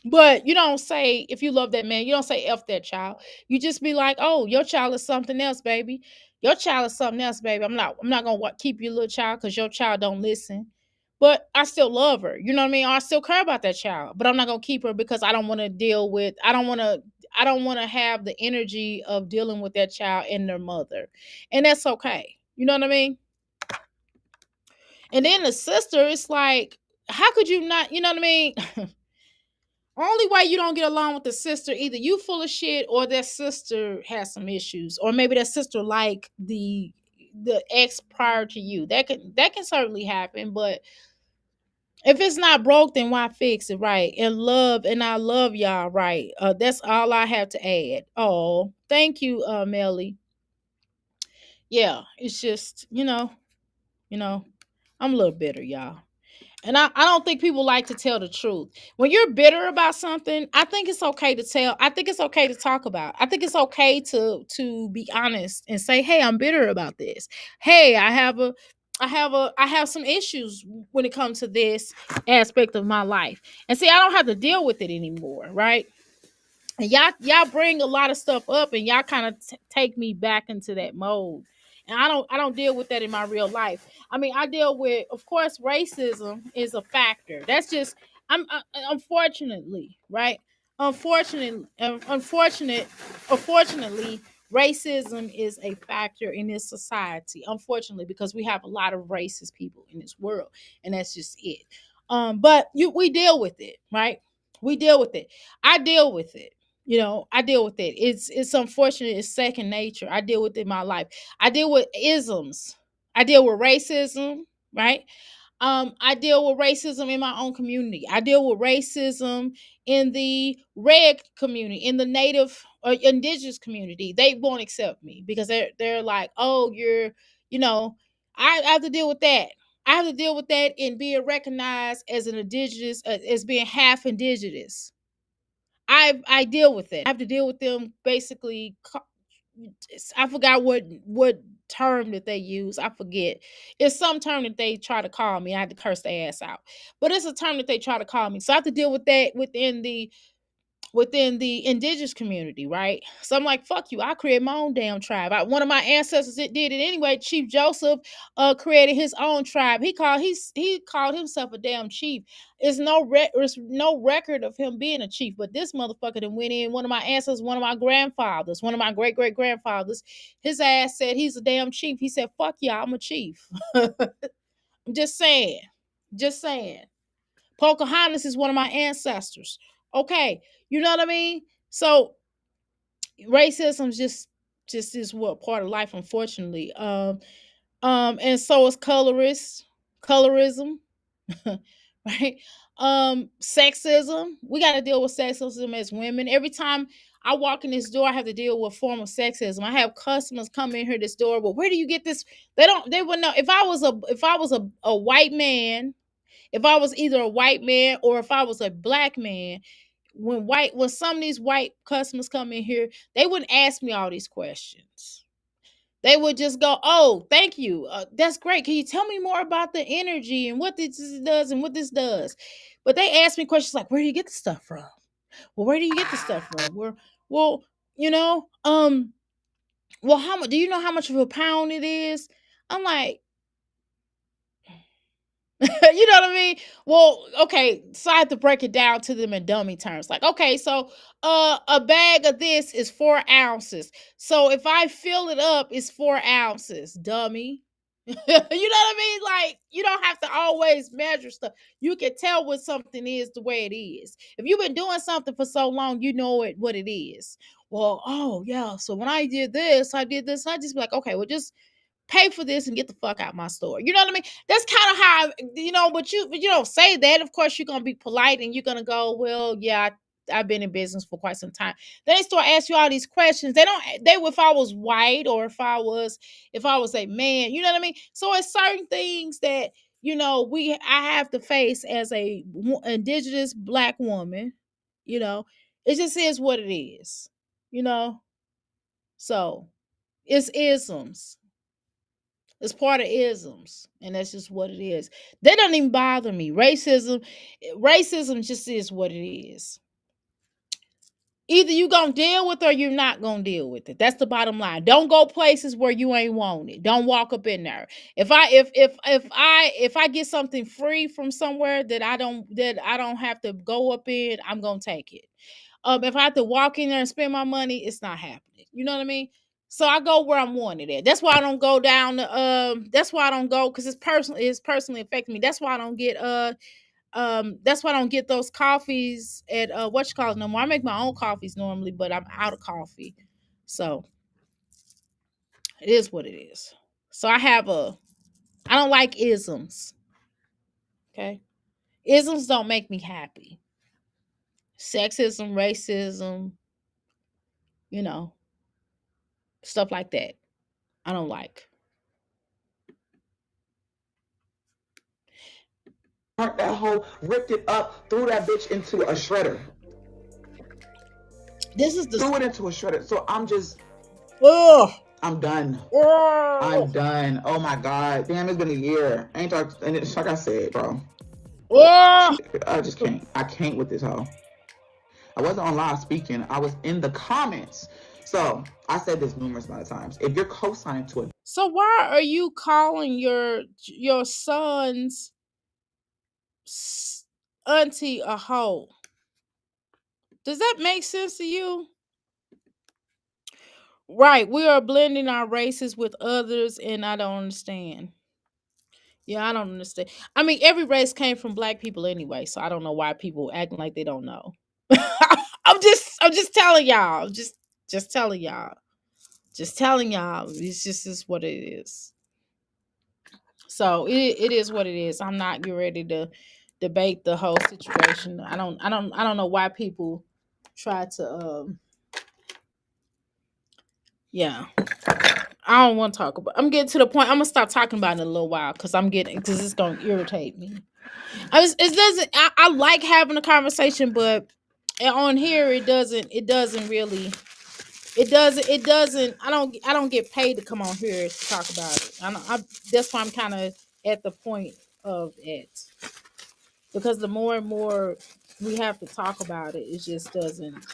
But you don't say, if you love that man, you don't say F that child. You just be like, oh, your child is something else, baby. Your child is something else, baby. I'm not gonna keep your little child because your child don't listen. But I still love her. You know what I mean? I still care about that child. But I'm not gonna keep her because I don't want to I don't want to have the energy of dealing with that child and their mother. And that's okay. You know what I mean? And then the sister, it's like, how could you not, you know what I mean? Only way you don't get along with the sister, either you full of shit or that sister has some issues, or maybe that sister like the ex prior to you. That can certainly happen, but if it's not broke, then why fix it, right? And I love y'all, right? That's all I have to add. Oh, thank you, Melly. Yeah, it's just you know, I'm a little bitter, y'all. And I don't think people like to tell the truth. When you're bitter about something, I think it's okay to tell. I think it's okay to talk about. I think it's okay to be honest and say, "Hey, I'm bitter about this. Hey, I have some issues when it comes to this aspect of my life." And see, I don't have to deal with it anymore, right? And y'all bring a lot of stuff up, and y'all kind of take me back into that mode. And I don't deal with that in my real life. I mean, I deal with, of course, racism is a factor. That's just, unfortunately, right. Unfortunately, racism is a factor in this society, unfortunately, because we have a lot of racist people in this world, and that's just it. But we deal with it, right? We deal with it. I deal with it. I deal with it. It's unfortunate. It's second nature. I deal with it in my life. I deal with isms. I deal with racism, right? I deal with racism in my own community. I deal with racism in the red community, in the native or indigenous community. They won't accept me because they're like, oh, you know, I have to deal with that. I have to deal with that in being recognized as an indigenous, as being half indigenous. I deal with it. I have to deal with them basically. I forgot what term that they use. I forget. It's some term that they try to call me. I had to curse their ass out. But it's a term that they try to call me. So I have to deal with that within the indigenous community, right? So I'm like, fuck you. I create my own damn tribe. One of my ancestors did it anyway. Chief Joseph created his own tribe. He called himself a damn chief. There's no record of him being a chief, but this motherfucker that went in. One of my ancestors, one of my grandfathers, one of my great great grandfathers, his ass said he's a damn chief. He said, "Fuck yeah, I'm a chief." I'm just saying, just saying. Pocahontas is one of my ancestors. Okay, you know what I mean? So racism just is what part of life, unfortunately. And so is colorism, right? Sexism. We got to deal with sexism as women. Every time I walk in this door, I have to deal with a form of sexism. I have customers come in here this door. Well, where do you get this? They would know if I was a white man, if I was either a white man or if I was a black man, when some of these white customers come in here, they wouldn't ask me all these questions. They would just go, "Oh, thank you. That's great. Can you tell me more about the energy and what this does and what this does?" But they ask me questions like, "Where do you get the stuff from? Well, where do you get the stuff from? Well, you know, well, how much? Do you know how much of a pound it is?" I'm like, you know what I mean? Well, okay, so I have to break it down to them in dummy terms. Like, okay, so a bag of this is 4 ounces. So if I fill it up, it's 4 ounces, dummy. You know what I mean? Like, you don't have to always measure stuff. You can tell what something is the way it is. If you've been doing something for so long, you know what it is. Well, oh yeah. So when I did this, I did this. I just be like, okay, well, just pay for this and get the fuck out my store. You know what I mean? That's kind of how, but you don't say that. Of course, you're gonna be polite and you're gonna go, well, yeah, I've been in business for quite some time. Then they start asking you all these questions. If I was white or if I was a man, you know what I mean? So it's certain things that, I have to face as a indigenous black woman, you know. It just is what it is, you know. So it's isms. It's part of isms, and that's just what it is. They don't even bother me. Racism just is what it is. Either you gonna deal with it or you're not gonna deal with it. That's the bottom line. Don't go places where you ain't want it. Don't walk up in there. If I get something free from somewhere that I don't have to go up in, I'm gonna take it. If I have to walk in there and spend my money, it's not happening. You know what I mean? So I go where I'm wanted at. That's why I don't go down to that's why I don't go because it's personally affecting me. That's why I don't get those coffees at what you call it no more. I make my own coffees normally, but I'm out of coffee. So it is what it is. So I don't like isms. Okay. Isms don't make me happy. Sexism, racism, you know, stuff like that. I don't like. turned that hoe, ripped it up, threw that bitch into a shredder. Threw it into a shredder. So I'm just, I'm done. I'm done. Oh my God. Damn, it's been a year. I ain't talked, and it's like I said, bro. I just can't. I can't with this hoe. I wasn't on live speaking. I was in the comments. So I said this numerous amount of times. If you're co-signing to it. So why are you calling your son's auntie a hoe? Does that make sense to you? Right, we are blending our races with others, and I don't understand. Yeah, I don't understand. I mean, every race came from black people anyway, so I don't know why people acting like they don't know. I'm just telling y'all. Just telling y'all. Just telling y'all. It's just is what it is. So it is what it is. I'm not getting ready to debate the whole situation. I don't know why people try to yeah. I don't want to talk about. I'm getting to the point. I'm gonna stop talking about it in a little while because it's gonna irritate me. It doesn't. I like having a conversation, but on here it doesn't. It doesn't really. It doesn't. It doesn't. I don't get paid to come on here to talk about it. That's why I'm kind of at the point of it, because the more and more we have to talk about it, it just doesn't.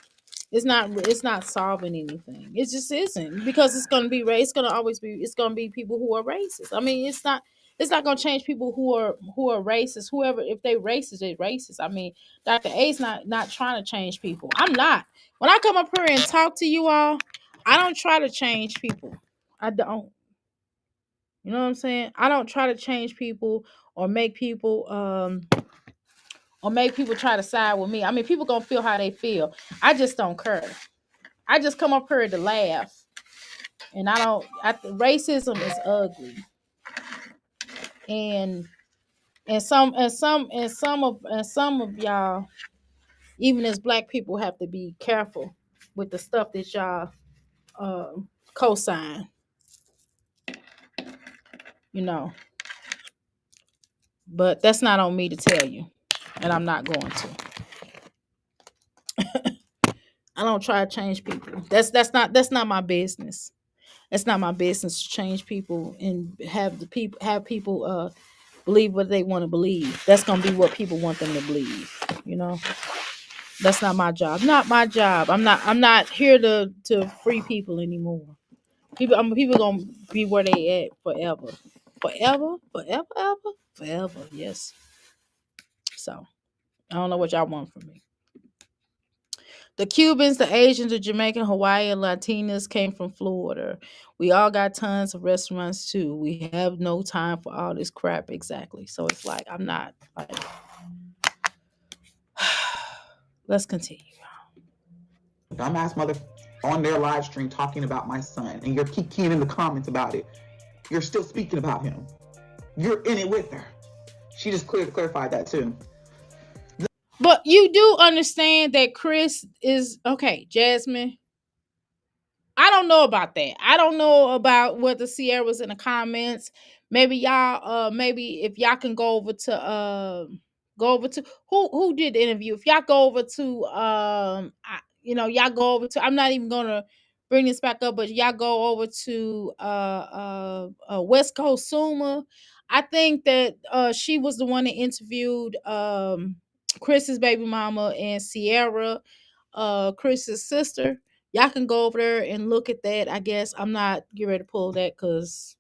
It's not solving anything. It just isn't, because it's going to be it's going to always be, it's going to be people who are racist. I mean, it's not going to change people who are racist. Whoever, if they racist, they racist. I mean, Dr. A's not trying to change people. I'm not. When I come up here and talk to you all, I don't try to change people. I don't. You know what I'm saying? I don't try to change people or make people try to side with me. I mean, people gonna feel how they feel. I just don't care. I just come up here to laugh, and racism is ugly, and some of y'all, even as black people, have to be careful with the stuff that y'all co-sign. You know, but that's not on me to tell you, and I'm not going to. I don't try to change people. That's not my business. It's not my business to change people and have people believe what they want to believe. That's gonna be what people want them to believe. You know, that's not my job. Not my job. I'm not here to free people anymore. People gonna be where they at forever, forever. Yes. So I don't know what y'all want from me. The Cubans, the Asians, the Jamaican, Hawaii, and Latinas came from Florida. We all got tons of restaurants too. We have no time for all this crap. Exactly. So it's like, I'm not like, let's continue. Dumbass mother on their live stream talking about my son, and you're keep keying in the comments about it. You're still speaking about him. You're in it with her. She just clarified that too. But you do understand that Chris is okay, Jasmine. I don't know about that. I don't know about what the Sierra was in the comments. Maybe y'all, maybe if y'all can go over to who did the interview. If y'all go over to y'all go over to. I'm not even gonna bring this back up, but y'all go over to West Coast Suma. I think that she was the one that interviewed Chris's baby mama and Sierra, Chris's sister. Y'all can go over there and look at that. I guess I'm not getting ready to pull that because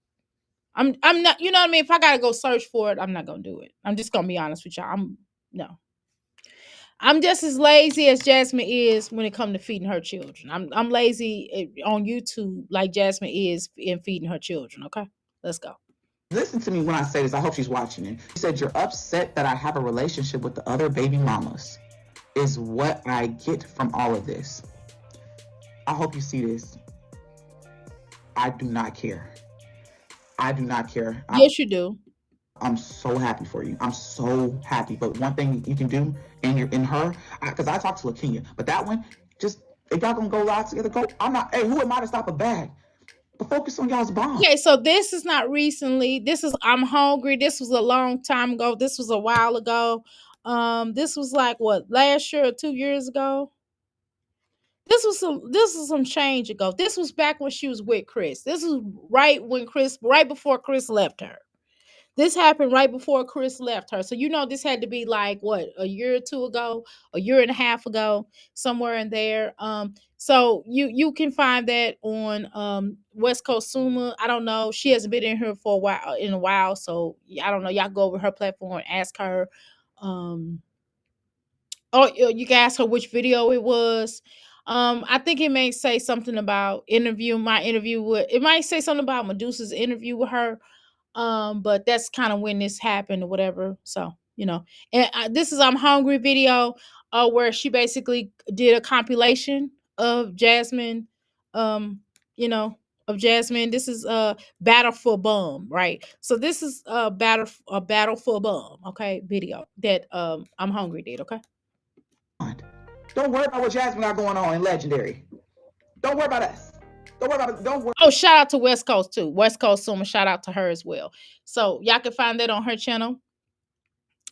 I'm not, you know what I mean? If I gotta go search for it, I'm not gonna do it. I'm just gonna be honest with y'all. I'm just as lazy as Jasmine is when it comes to feeding her children. I'm lazy on YouTube like Jasmine is in feeding her children. Okay, let's go. Listen to me when I say this. I hope she's watching it. She said, you're upset that I have a relationship with the other baby mamas is what I get from all of this. I hope you see this. I do not care. I do not care. Yes, you do. I'm so happy for you. I'm so happy. But one thing you can do in her, because I talked to LaKenya, but that one, just if y'all gonna go live together, go. I'm not. Hey, who am I to stop a bag? Focus on y'all's bond. Okay, so this is not recently. This is I'm hungry. This was a long time ago. This was a while ago. This was like what, last year or 2 years ago. This was some change ago. This was back when she was with Chris. This was right before Chris left her. This happened right before Chris left her. So this had to be like what, a year or two ago, a year and a half ago, somewhere in there. So you can find that on West Coast Suma. I don't know. She hasn't been in here for a while. So I don't know. Y'all go over her platform and ask her. Um Oh, you can ask her which video it was. I think it may say something about my interview with. It might say something about Medusa's interview with her. But that's kind of when this happened or whatever. So and this is I'm hungry video, where she basically did a compilation of Jasmine, um, you know, of Jasmine. This is Battle for Bum, right? So this is Battle for Bum, okay, video that I'm hungry did, okay. Don't worry about what Jasmine got going on in Legendary. Don't worry about us. Don't worry about it. Don't worry. Oh, shout out to West Coast too. West Coast Summer, shout out to her as well. So y'all can find that on her channel.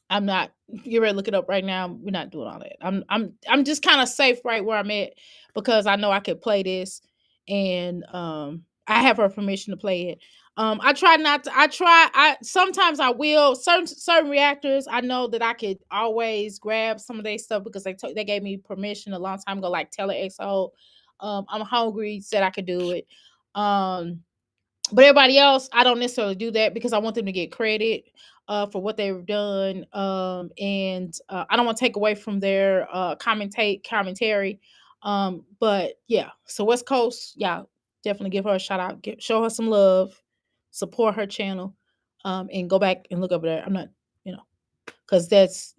I'm not, you ready to look it up right now. We're not doing all that. I'm just kind of safe right where I'm at because I know I could play this, and I have her permission to play it. I try not to. I sometimes I will. Certain reactors, I know that I could always grab some of their stuff because they gave me permission a long time ago, like TeleXO. I'm hungry, said I could do it. But everybody else, I don't necessarily do that because I want them to get credit for what they've done. And I don't want to take away from their commentary. But yeah, so West Coast, yeah, definitely give her a shout out, show her some love, support her channel, and go back and look over there. I'm not, because that's,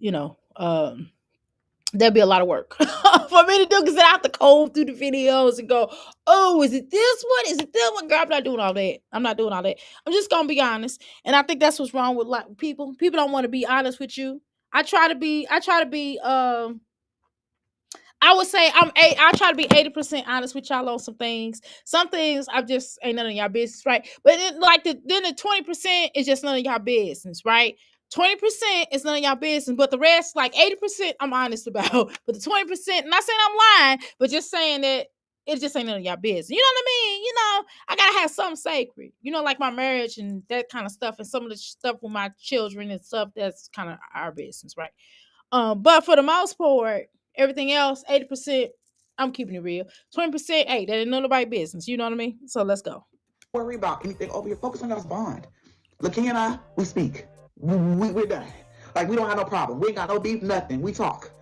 that'd be a lot of work for me to do because then I have to comb through the videos and go, oh, is it this one? Is it that one? Girl, I'm not doing all that. I'm not doing all that. I'm just gonna be honest. And I think that's what's wrong with like people. People don't want to be honest with you. I would say I try to be 80% honest with y'all on some things. Some things I just ain't none of y'all business, right? But then the 20% is just none of y'all business, right? 20% is none of y'all business, but the rest, like 80%, I'm honest about. But the 20%, not saying I'm lying, but just saying that it just ain't none of y'all business. You know what I mean? I gotta have something sacred. Like my marriage and that kind of stuff, and some of the stuff with my children and stuff that's kind of our business, right? But for the most part, everything else, 80%, I'm keeping it real. 20%, hey, that ain't nobody business. You know what I mean? So let's go. Worry about anything over here. Focus on y'all's bond. Lakia and I, we speak. We're done. Like, we don't have no problem. We ain't got no beef, nothing. We talk.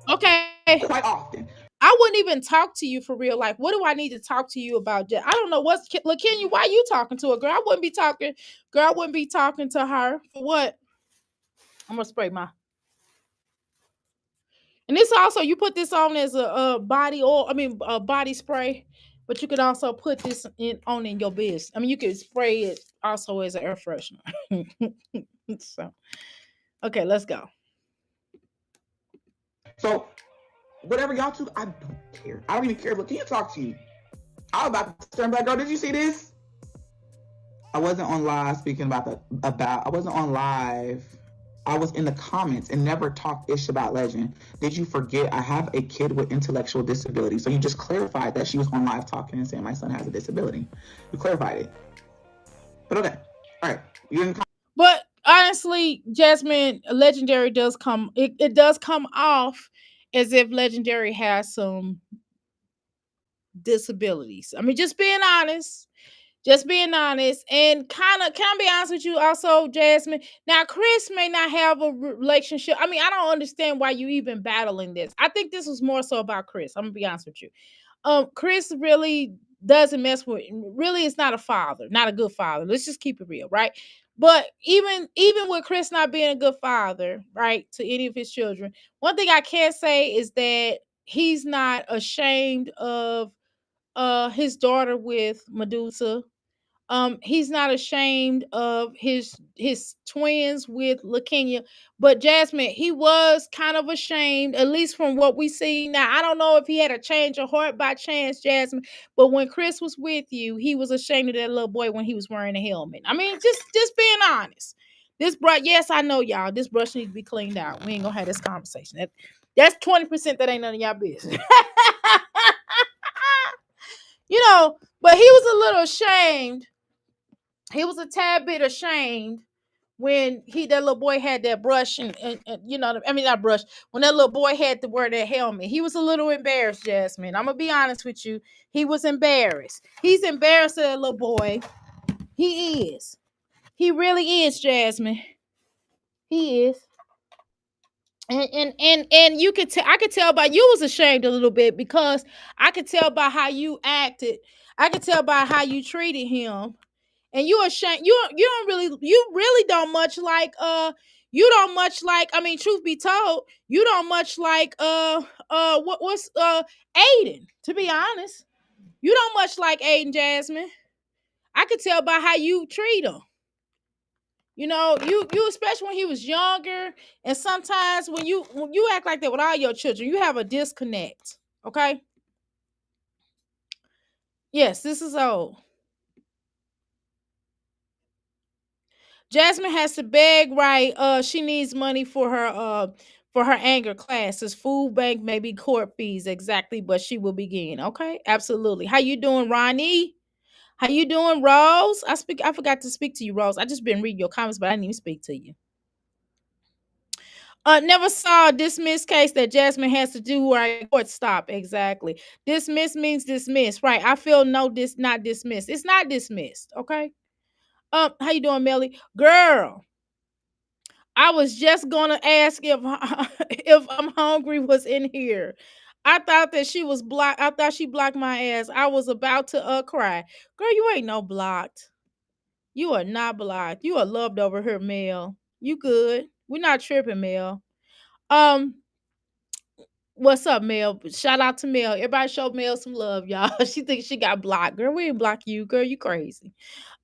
Okay. Quite often. I wouldn't even talk to you for real. Like, what do I need to talk to you about? I don't know what's Lakenya, why you talking to her, girl? I wouldn't be talking to her for what? I'm gonna spray my. And this also, you put this on as a body oil. I mean, a body spray, but you could also put this in your biz. I mean, you could spray it also as an air freshener. So, okay, let's go. So, whatever y'all two, I don't care. I don't even care. But can you talk to you? I was about to turn back. Girl, did you see this? I wasn't on live speaking about I wasn't on live. I was in the comments and never talked ish about Legend. Did you forget I have a kid with intellectual disability? So you just clarified that she was on live talking and saying my son has a disability. You clarified it. But okay. All right. You didn't. But honestly, Jasmine, Legendary does come, it does come off as if Legendary has some disabilities. I mean, just being honest. And can I be honest with you also, Jasmine? Now, Chris may not have a relationship. I mean, I don't understand why you even battling this. I think this was more so about Chris. I'm gonna be honest with you. Chris really doesn't mess with, really is not a father, not a good father. Let's just keep it real, right? But even with Chris not being a good father, right, to any of his children, one thing I can say is that he's not ashamed of his daughter with Medusa. He's not ashamed of his twins with leukemia, but Jasmine, he was kind of ashamed, at least from what we see. Now, I don't know if he had a change of heart by chance, Jasmine, but when Chris was with you, he was ashamed of that little boy when he was wearing a helmet. I mean, just being honest. This brush, yes, I know y'all. This brush needs to be cleaned out. We ain't gonna have this conversation. That's 20%. That ain't none of y'all business. But he was a little ashamed. He was a tad bit ashamed when that little boy had that brush and I mean not brush, when that little boy had to wear that helmet. He was a little embarrassed, Jasmine. I'm gonna be honest with you. He was embarrassed. He's embarrassed of that little boy. He is. He really is, Jasmine. He is. And you could tell, I could tell by you was ashamed a little bit, because I could tell by how you acted. I could tell by how you treated him. And you ashamed. You really don't much like you don't much like, I mean, truth be told, you don't much like what's Aiden, to be honest. You don't much like Aiden, Jasmine. I could tell by how you treat him. You especially when he was younger, and sometimes when you act like that with all your children, you have a disconnect. Okay? Yes, this is old. Jasmine has to beg, right? She needs money for her anger classes, food bank, maybe court fees, exactly. But she will begin. Okay, absolutely. How you doing, Ronnie? How you doing, Rose? I forgot to speak to you, Rose. I just been reading your comments, but I didn't even speak to you. Never saw a dismiss case that Jasmine has to do where court stop. Exactly. Dismiss means dismiss, right? I feel not dismissed. It's not dismissed. Okay. How you doing, Melly? Girl, I was just gonna ask if if I'm hungry was in here. I thought that she was blocked. I thought she blocked my ass. I was about to cry. Girl, you ain't no blocked. You are not blocked. You are loved over here, Mel. You good? We're not tripping, Mel. Um, what's up, Mel? Shout out to Mel. Everybody show Mel some love, y'all. She thinks she got blocked. Girl, we ain't block you. Girl, you crazy.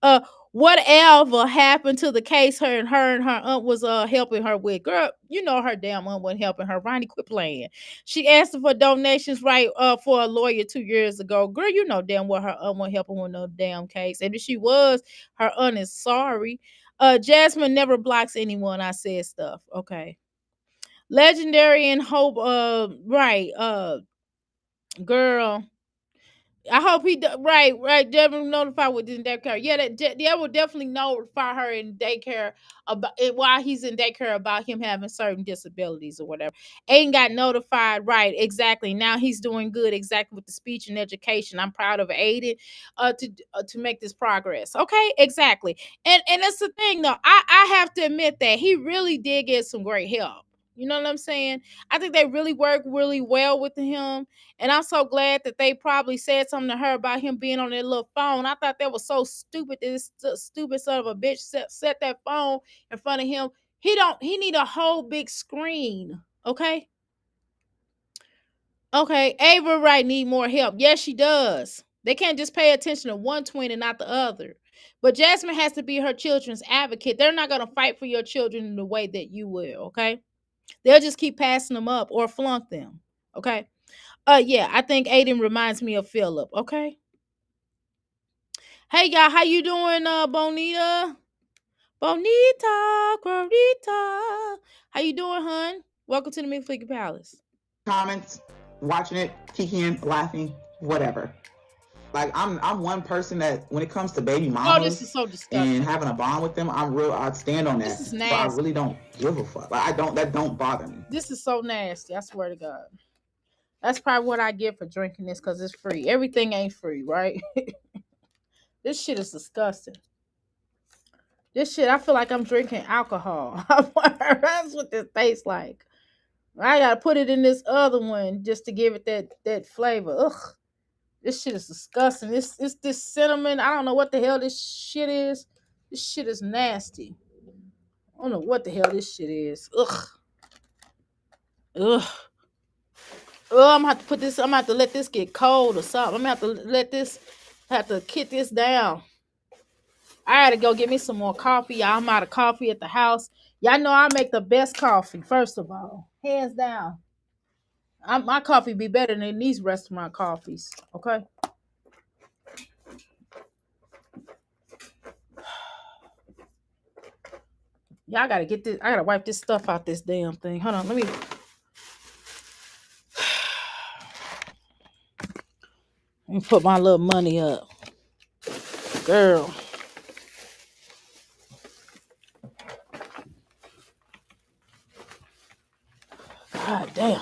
Uh, whatever happened to the case her aunt was helping her with? Girl, you know her damn aunt wasn't helping her. Ronnie, quit playing. She asked for donations, right, for a lawyer 2 years ago. Girl, you know damn well her aunt wasn't helping with no damn case. And if she was, her aunt is sorry. Jasmine never blocks anyone. I said stuff. Okay. Legendary and Hope, right, girl. I hope he right. Definitely notify within daycare. Yeah, that will definitely notify her in daycare about it while he's in daycare about him having certain disabilities or whatever. Aiden got notified, right? Exactly. Now he's doing good, exactly, with the speech and education. I'm proud of Aiden, to make this progress. Okay, exactly. And that's the thing, though. I have to admit that he really did get some great help. You know what I'm saying? I think they really worked really well with him. And I'm so glad that they probably said something to her about him being on that little phone. I thought that was so stupid. This stupid son of a bitch set that phone in front of him. He need a whole big screen. Okay. Okay. Ava Wright need more help. Yes, she does. They can't just pay attention to one twin and not the other. But Jasmine has to be her children's advocate. They're not going to fight for your children in the way that you will. Okay. They'll just keep passing them up or flunk them. Okay. Yeah, I think Aiden reminds me of Philip. Okay. Hey y'all, how you doing, Bonita? Bonita. How you doing, hun? Welcome to the McFlicky Palace. Comments, watching it, kikiing, laughing, whatever. Like I'm one person that when it comes to baby Oh, this mamas is so disgusting. and having a bond with them, I'd stand on that. This is So I nasty. really don't give a fuck. Like that don't bother me. This is so nasty. I swear to God. That's probably what I get for drinking this, because it's free. Everything ain't free, right? This shit is disgusting. This shit, I feel like I'm drinking alcohol. That's what this tastes like. I gotta put it in this other one just to give it that flavor. Ugh. This shit is disgusting. It's this cinnamon. I don't know what the hell this shit is. This shit is nasty. I don't know what the hell this shit is. Ugh. Ugh. Oh, I'm gonna have to put this. I'm gonna have to let this get cold or something. I'm gonna have to let this. Have to kit this down. I had to go get me some more coffee. Y'all, I'm out of coffee at the house. Y'all know I make the best coffee, first of all. Hands down. My coffee be better than these restaurant coffees. Okay? Y'all gotta get this. I gotta wipe this stuff out this damn thing. Hold on, let me put my little money up. Girl. God damn.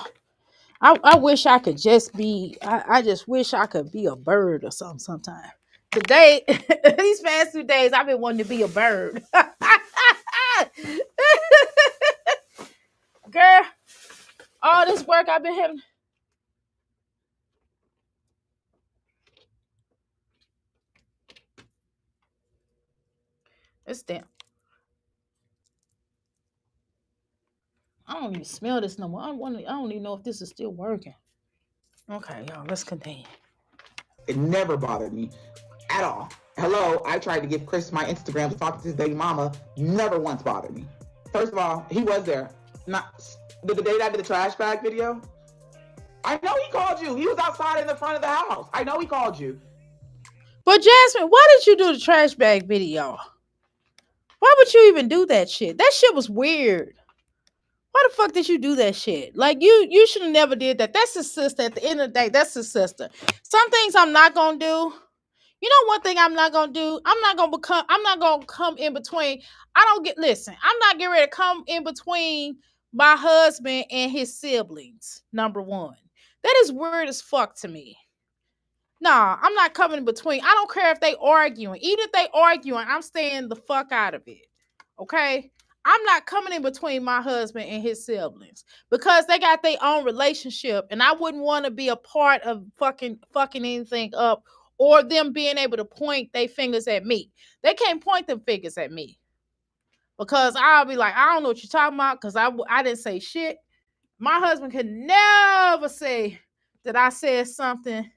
I wish I could just be, I just wish I could be a bird or something sometime. Today, these past 2 days, I've been wanting to be a bird. Girl, all this work I've been having. It's damn. I don't even smell this no more. I don't even know if this is still working. Okay, y'all, let's continue. It never bothered me at all. Hello, I tried to give Chris my Instagram to talk to his baby mama. Never once bothered me. First of all, he was there. Not the day that I did the trash bag video. I know he called you. He was outside in the front of the house. I know he called you. But Jasmine, why did you do the trash bag video? Why would you even do that shit? That shit was weird. Why the fuck did you do that shit? Like you should have never did that. That's his sister. At the end of the day, that's his sister. Some things I'm not gonna do. You know one thing I'm not gonna do? I'm not gonna come in between. Listen, I'm not getting ready to come in between my husband and his siblings. Number one. That is weird as fuck to me. Nah, I'm not coming in between. I don't care if they arguing. Even if they arguing, I'm staying the fuck out of it. Okay? I'm not coming in between my husband and his siblings because they got their own relationship, and I wouldn't want to be a part of fucking anything up or them being able to point their fingers at me. They can't point them fingers at me because I'll be like, I don't know what you're talking about because I didn't say shit. My husband could never say that I said something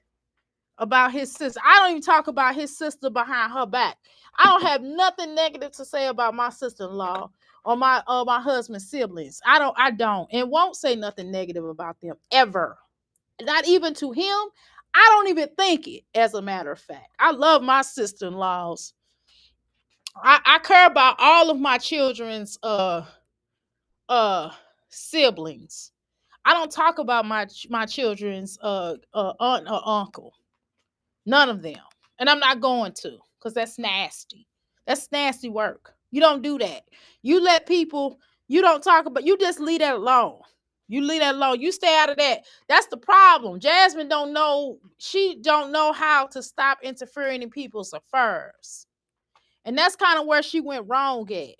about his sister. I don't even talk about his sister behind her back. I don't have nothing negative to say about my sister-in-law or my husband's siblings. I don't and won't say nothing negative about them ever. Not even to him. I don't even think it, as a matter of fact. I love my sister-in-laws. I care about all of my children's siblings. I don't talk about my children's aunt or uncle. None of them. And I'm not going to because that's nasty. That's nasty work. You don't do that. You let people, you don't talk about, you just leave that alone. You leave that alone. You stay out of that. That's the problem. Jasmine don't know, she don't know how to stop interfering in people's affairs. And that's kind of where she went wrong at.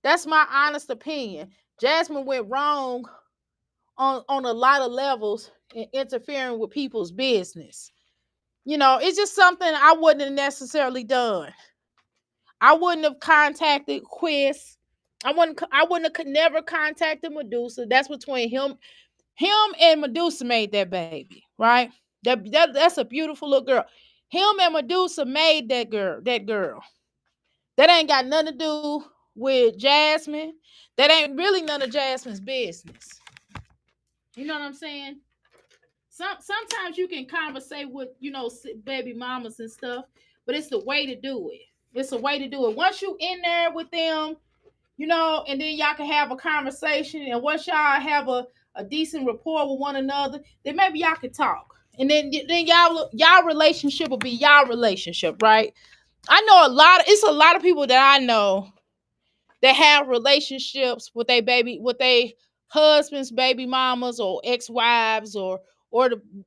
That's my honest opinion. Jasmine went wrong on a lot of levels in interfering with people's business. You know, it's just something I wouldn't have necessarily done. I wouldn't have contacted Quiz. I wouldn't have never contacted Medusa. That's between him and Medusa made that baby, right? That's a beautiful little girl. Him and Medusa made that girl. That ain't got nothing to do with Jasmine. That ain't really none of Jasmine's business. You know what I'm saying? Sometimes you can conversate with, baby mamas and stuff, but it's the way to do it. It's a way to do it. Once you in there with them, and then y'all can have a conversation, and once y'all have a decent rapport with one another, then maybe y'all can talk. And then y'all relationship will be y'all relationship, right? I know it's a lot of people that I know that have relationships with their husbands, baby mamas, or ex-wives, or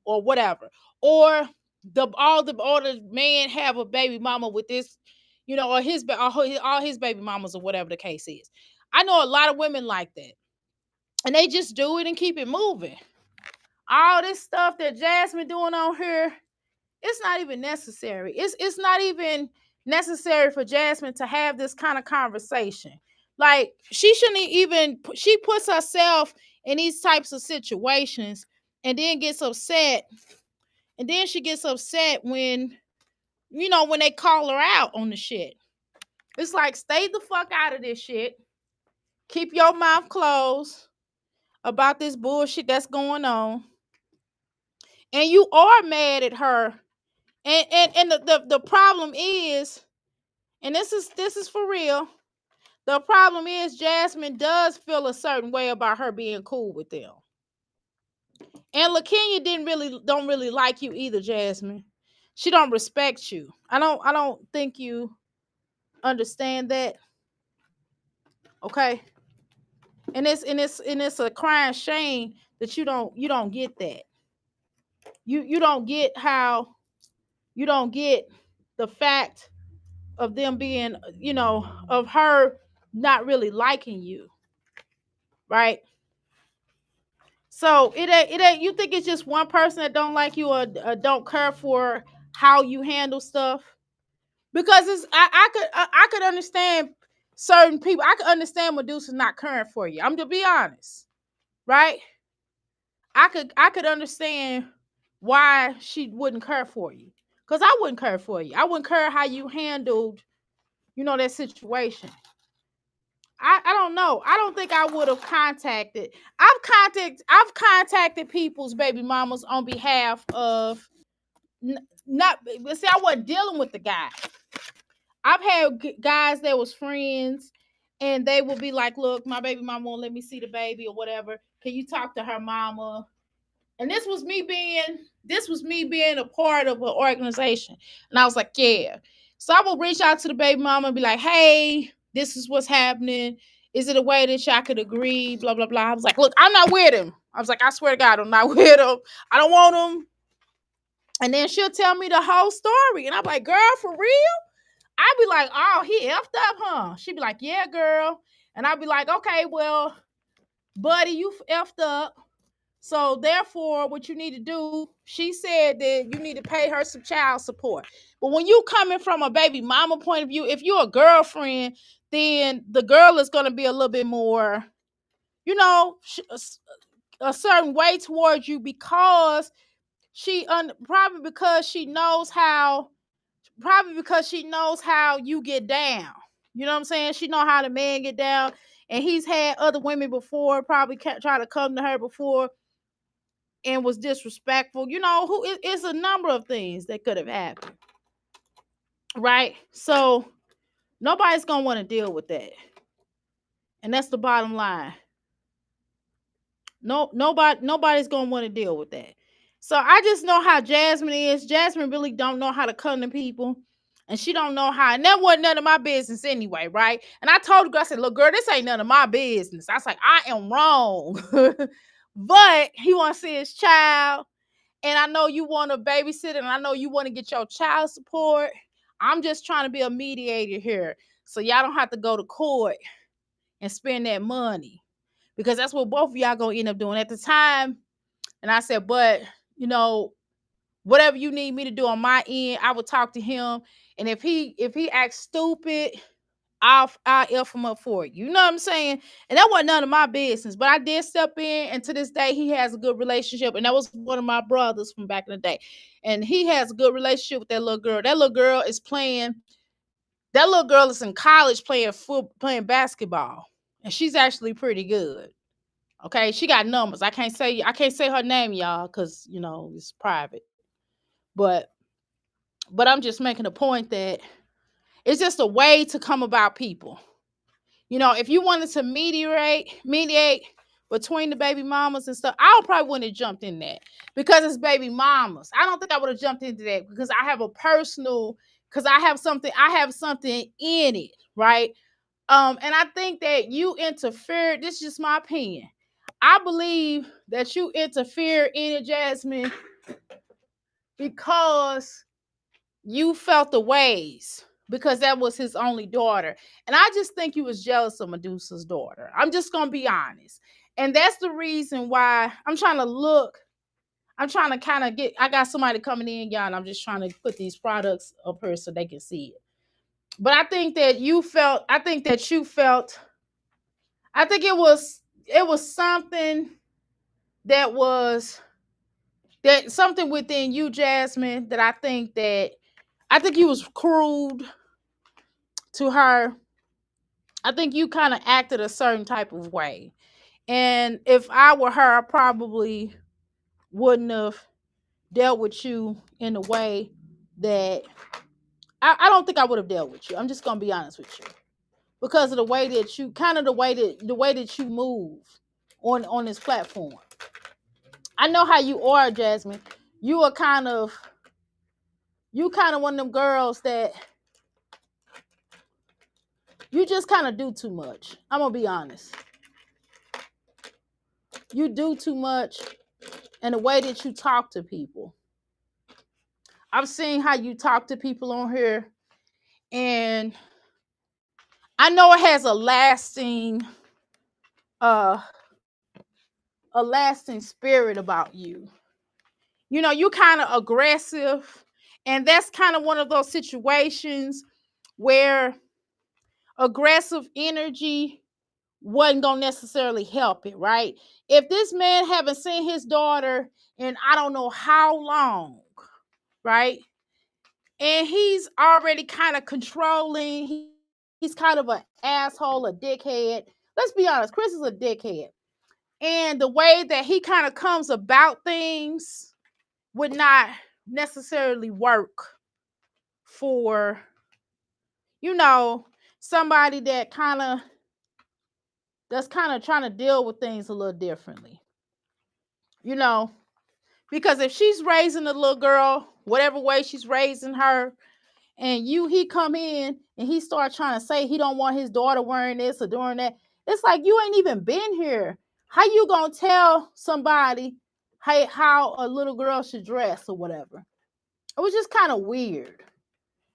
whatever, or the man have a baby mama with this, or all his baby mamas, or whatever the case is. I know a lot of women like that, and they just do it and keep it moving. All this stuff that Jasmine doing on here, it's not even necessary. It's not even necessary for Jasmine to have this kind of conversation. Like, she shouldn't even, she puts herself in these types of situations and then gets upset. And then she gets upset when when they call her out on the shit. It's like, stay the fuck out of this shit. Keep your mouth closed about this bullshit that's going on. And you are mad at her. And the problem is, and this is for real, the problem is Jasmine does feel a certain way about her being cool with them. And LaKenya don't really like you either, Jasmine. She don't respect you. I don't think you understand that. Okay? And it's a crying shame that you don't get that. You don't get how you don't get the fact of them being, of her not really liking you. Right? So it ain't you think it's just one person that don't like you or don't care for how you handle stuff? Because I could understand certain people. I could understand Medusa not caring for you. I'm to be honest, right? I could understand why she wouldn't care for you. Because I wouldn't care for you. I wouldn't care how you handled, that situation. I don't know. I don't think I would have contacted. I've contacted people's baby mamas on behalf of not. See, I wasn't dealing with the guy. I've had guys that was friends, and they would be like, "Look, my baby mama won't let me see the baby or whatever. Can you talk to her mama?" And this was me being a part of an organization, and I was like, "Yeah." So I will reach out to the baby mama and be like, "Hey, this is what's happening. Is it a way that y'all could agree?" Blah blah blah. I was like, "Look, I'm not with him." I was like, "I swear to God, I'm not with him. I don't want him." And then she'll tell me the whole story, and I'm like, "Girl, for real?" I'd be like, "Oh, he effed up, huh?" She'd be like, "Yeah, girl." And I'd be like, "Okay, well, buddy, you effed up. So therefore, what you need to do," she said that you need to pay her some child support. But when you coming from a baby mama point of view, if you're a girlfriend, then the girl is going to be a little bit more, a certain way towards you, because probably because she knows how you get down. You know what I'm saying? She know how the man get down, and he's had other women before, probably try to come to her before and was disrespectful. It's a number of things that could have happened, right? So nobody's gonna want to deal with that, and that's the bottom line. Nobody's gonna want to deal with that. So I just know how Jasmine is. Jasmine really don't know how to come to people, and she don't know how. And that wasn't none of my business anyway, right? And I told her, I said, "Look, girl, this ain't none of my business." I was like, "I am wrong," but he want to see his child. And I know you want a babysitter, and I know you want to get your child support. I'm just trying to be a mediator here, so y'all don't have to go to court and spend that money, because that's what both of y'all gonna end up doing at the time. And I said, "But whatever you need me to do on my end, I will talk to him. And if he acts stupid, I'll F him up for you." You know what I'm saying? And that wasn't none of my business. But I did step in, and to this day, he has a good relationship. And that was one of my brothers from back in the day. And he has a good relationship with that little girl. That little girl is in college playing basketball. And she's actually pretty good. Okay, she got numbers. I can't say her name, y'all, because it's private. But I'm just making a point that it's just a way to come about people. If you wanted to mediate between the baby mamas and stuff, I probably wouldn't have jumped in that, because it's baby mamas. I don't think I would have jumped into that, because I have something in it, right? And I think that you interfered. This is just my opinion. I believe that you interfered in it, Jasmine, because you felt the ways, because that was his only daughter. And I just think you was jealous of Medusa's daughter. I'm just going to be honest. And that's the reason why I'm trying to kind of I got somebody coming in, y'all, and I'm just trying to put these products up here so they can see it. But I think that you felt, I think it was something that something within you, Jasmine, that I think that I think you was cruel to her. I think you kind of acted a certain type of way. And if I were her, I probably wouldn't have dealt with you in a way that I don't think I would have dealt with you. I'm just gonna be honest with you. Because of the way that you kind of the way that you move on this platform. I know how you are, Jasmine. You are kind of one of them girls that you just kind of do too much. I'm gonna be honest. You do too much, and the way that you talk to people. I've seen how you talk to people on here, and I know it has uh a lasting spirit about you. You know, you kind of aggressive, and that's kind of one of those situations where aggressive energy wasn't gonna necessarily help it, right? If this man haven't seen his daughter in I don't know how long, right? And he's already kind of controlling. He's kind of an asshole, a dickhead. Let's be honest, Chris is a dickhead. And the way that he kind of comes about things would not necessarily work for, you know, somebody that's kind of trying to deal with things a little differently. You know, because if she's raising the little girl, whatever way she's raising her, and he come in and he start trying to say he don't want his daughter wearing this or doing that, it's like you ain't even been here. How you gonna tell somebody how a little girl should dress or whatever? It was just kind of weird.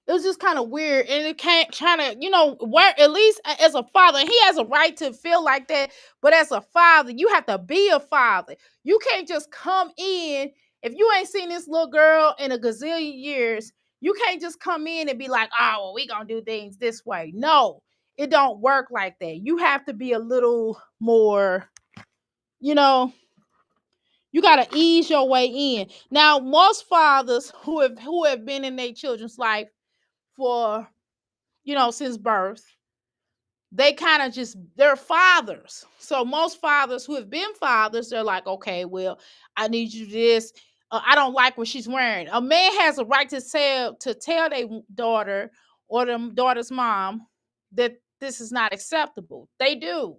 It was just kind of weird, and it can't trying to, where at least as a father, he has a right to feel like that. But as a father, you have to be a father. You can't just come in if you ain't seen this little girl in a gazillion years. You can't just come in and be like, "Oh, well, we gonna do things this way." No, it don't work like that. You have to be a little more, you know. You gotta ease your way in. Now, most fathers who have been in their children's life for since birth, they kind of they're fathers. So most fathers who have been fathers, they're like, okay, well, I need you to this. I don't like what she's wearing. A man has a right to tell their daughter or the daughter's mom that this is not acceptable. They do.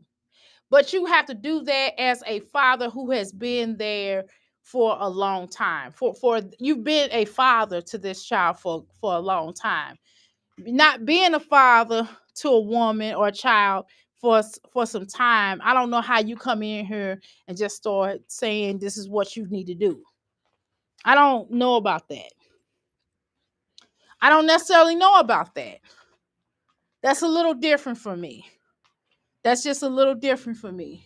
But you have to do that as a father who has been there for a long time. For you've been a father to this child for a long time. Not being a father to a woman or a child for some time, I don't know how you come in here and just start saying this is what you need to do. I don't know about that. I don't necessarily know about that. That's a little different for me. That's just a little different for me.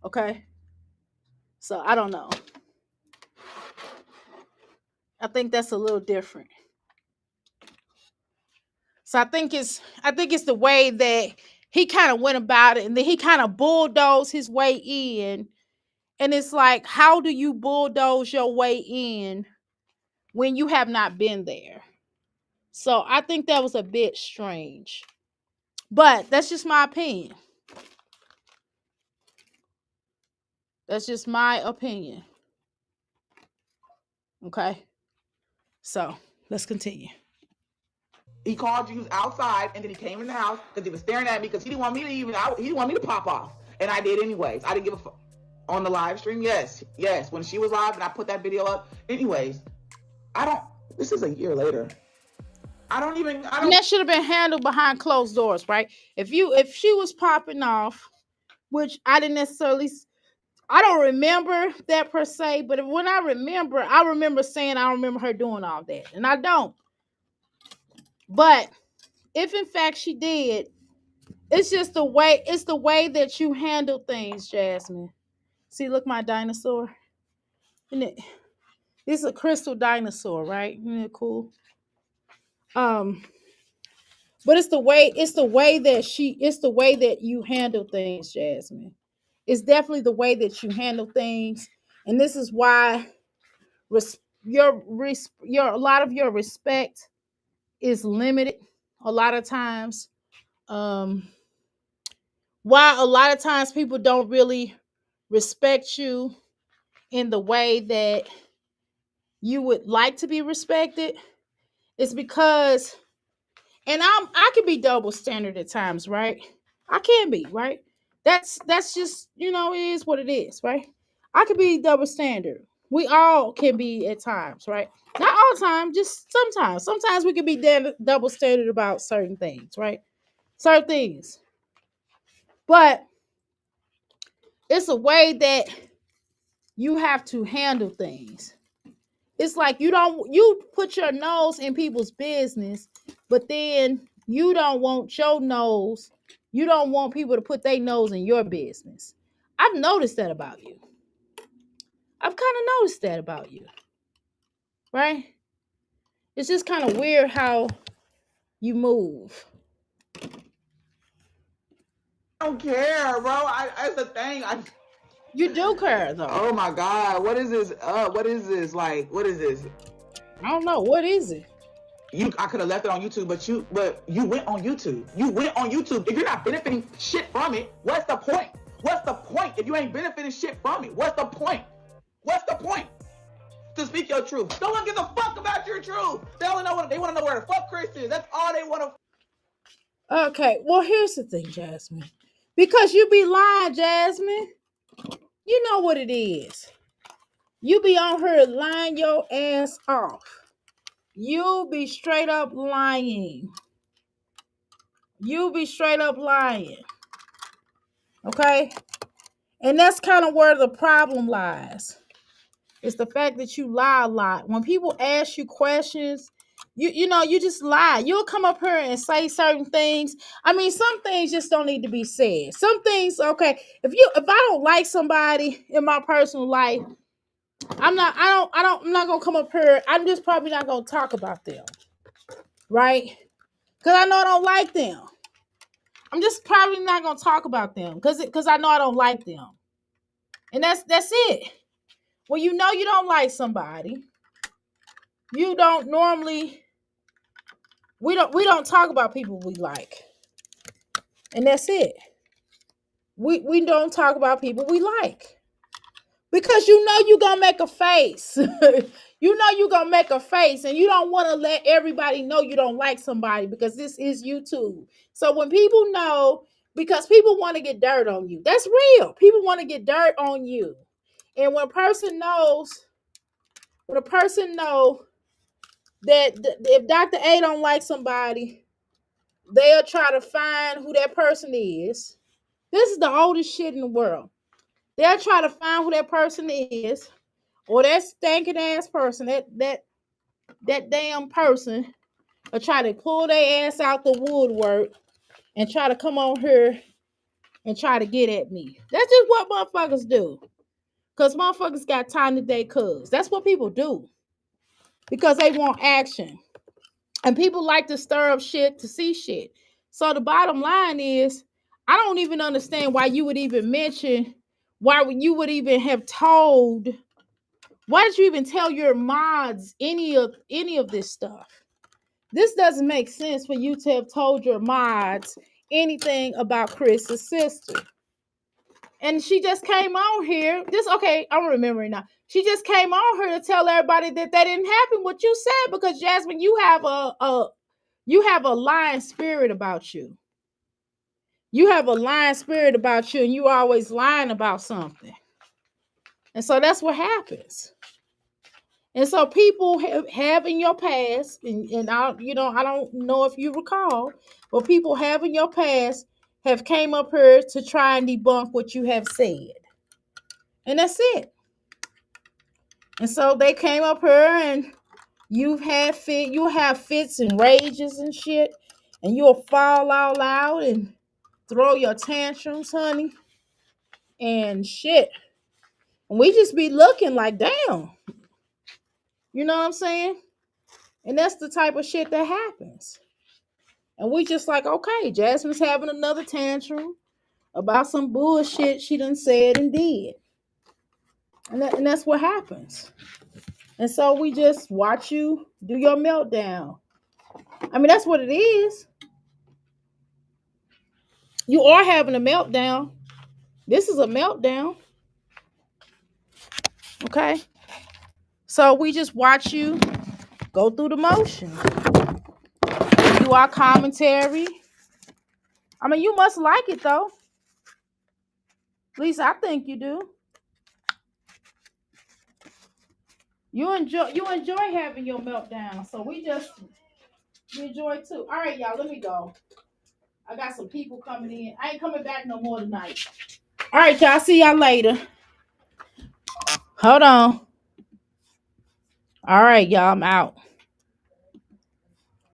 Okay? So I don't know. I think that's a little different. So I think it's the way that he kind of went about it, and then he kind of bulldozed his way in. And it's like, how do you bulldoze your way in when you have not been there? So I think that was a bit strange. But that's just my opinion. That's just my opinion. Okay. So let's continue. He called you outside, and then he came in the house because he was staring at me because he didn't want me to he didn't want me to pop off, and I did anyways. I didn't give a fuck. On the live stream, yes, when she was live and I put that video up. Anyways, I don't. This is a year later. And that should have been handled behind closed doors, right? If she was popping off, which I didn't necessarily, I don't remember that per se, but when I remember saying I don't remember her doing all that, and I don't. But if in fact she did, it's just the way that you handle things, Jasmine. See, look, my dinosaur. Isn't it? This is a crystal dinosaur, right? Isn't it cool? Um, but it's the way that you handle things, Jasmine. It's definitely the way that you handle things, and this is why your a lot of your respect is limited a lot of times. Um, why a lot of times people don't really respect you in the way that you would like to be respected is because, and I can be double standard at times, right? I can be, right? That's just, it is what it is, right? I can be double standard. We all can be at times, right? Not all the time, just sometimes. Sometimes we can be double standard about certain things, right? Certain things. But it's a way that you have to handle things. It's like you put your nose in people's business, but then you don't want your nose. You don't want people to put their nose in your business. I've noticed that about you. I've kind of noticed that about you, right? It's just kind of weird how you move. I don't care, bro. That's the thing. You do care though. Oh my God, what is this? What is this? Like, what is this? I don't know. What is it? I could have left it on YouTube, but you went on YouTube. You went on YouTube. If you're not benefiting shit from it, what's the point? What's the point if you ain't benefiting shit from it? What's the point? What's the point? To speak your truth. No one gives a fuck about your truth. They want to know where the fuck Chris is. That's all they want to. Okay, well, here's the thing, Jasmine. Because you be lying, Jasmine. You know what it is. You be on her lying your ass off. You be straight up lying. You be straight up lying. Okay? And that's kind of where the problem lies. It's the fact that you lie a lot. When people ask you questions, you just lie. You'll come up here and say certain things. I mean, some things just don't need to be said. Some things, okay, if I don't like somebody in my personal life, I'm not gonna come up here. I'm just probably not gonna talk about them. Right? Because I know I don't like them. I'm just probably not gonna talk about them because I know I don't like them. And that's it. When you know you don't like somebody, you don't normally we don't talk about people we like. And that's it. We don't talk about people we like. Because you know you're gonna make a face. You know you're gonna make a face, and you don't want to let everybody know you don't like somebody because this is YouTube. So when people know, because people want to get dirt on you, that's real. People want to get dirt on you. And when a person knows that if Dr. A don't like somebody, they'll try to find who that person is. This is the oldest shit in the world. They'll try to find who that person is, or that stinking ass person, that damn person, will try to pull their ass out the woodwork and try to come on here and try to get at me. That's just what motherfuckers do. Because motherfuckers got time today, cuz. That's what people do. Because they want action. And people like to stir up shit to see shit. So the bottom line is, I don't even understand why you would even mention, why you would even have told, why did you even tell your mods any of this stuff? This doesn't make sense for you to have told your mods anything about Chris's sister. And she just came on here. Okay, I'm remembering now. She just came on here to tell everybody that didn't happen what you said, because Jasmine, you have a lying spirit about you. You have a lying spirit about you, and you always lying about something. And so that's what happens. And so people have in your past, and I don't know if you recall, but people have in your past have came up here to try and debunk what you have said. And that's it. And so they came up here, and you'll have fits and rages and shit, and you'll fall out loud and throw your tantrums, honey, and shit. And we just be looking like, damn. You know what I'm saying? And that's the type of shit that happens. And we just like, okay, Jasmine's having another tantrum about some bullshit she done said and did. And that's what happens. And so we just watch you do your meltdown. I mean, that's what it is. You are having a meltdown. This is a meltdown. Okay. So we just watch you go through the motions. You are commentary. I mean, you must like it though. At least I think you do. You enjoy having your meltdown. So we enjoy too. All right, y'all, let me go. I got some people coming in. I ain't coming back no more tonight. All right, y'all. See y'all later. Hold on. All right, y'all. I'm out.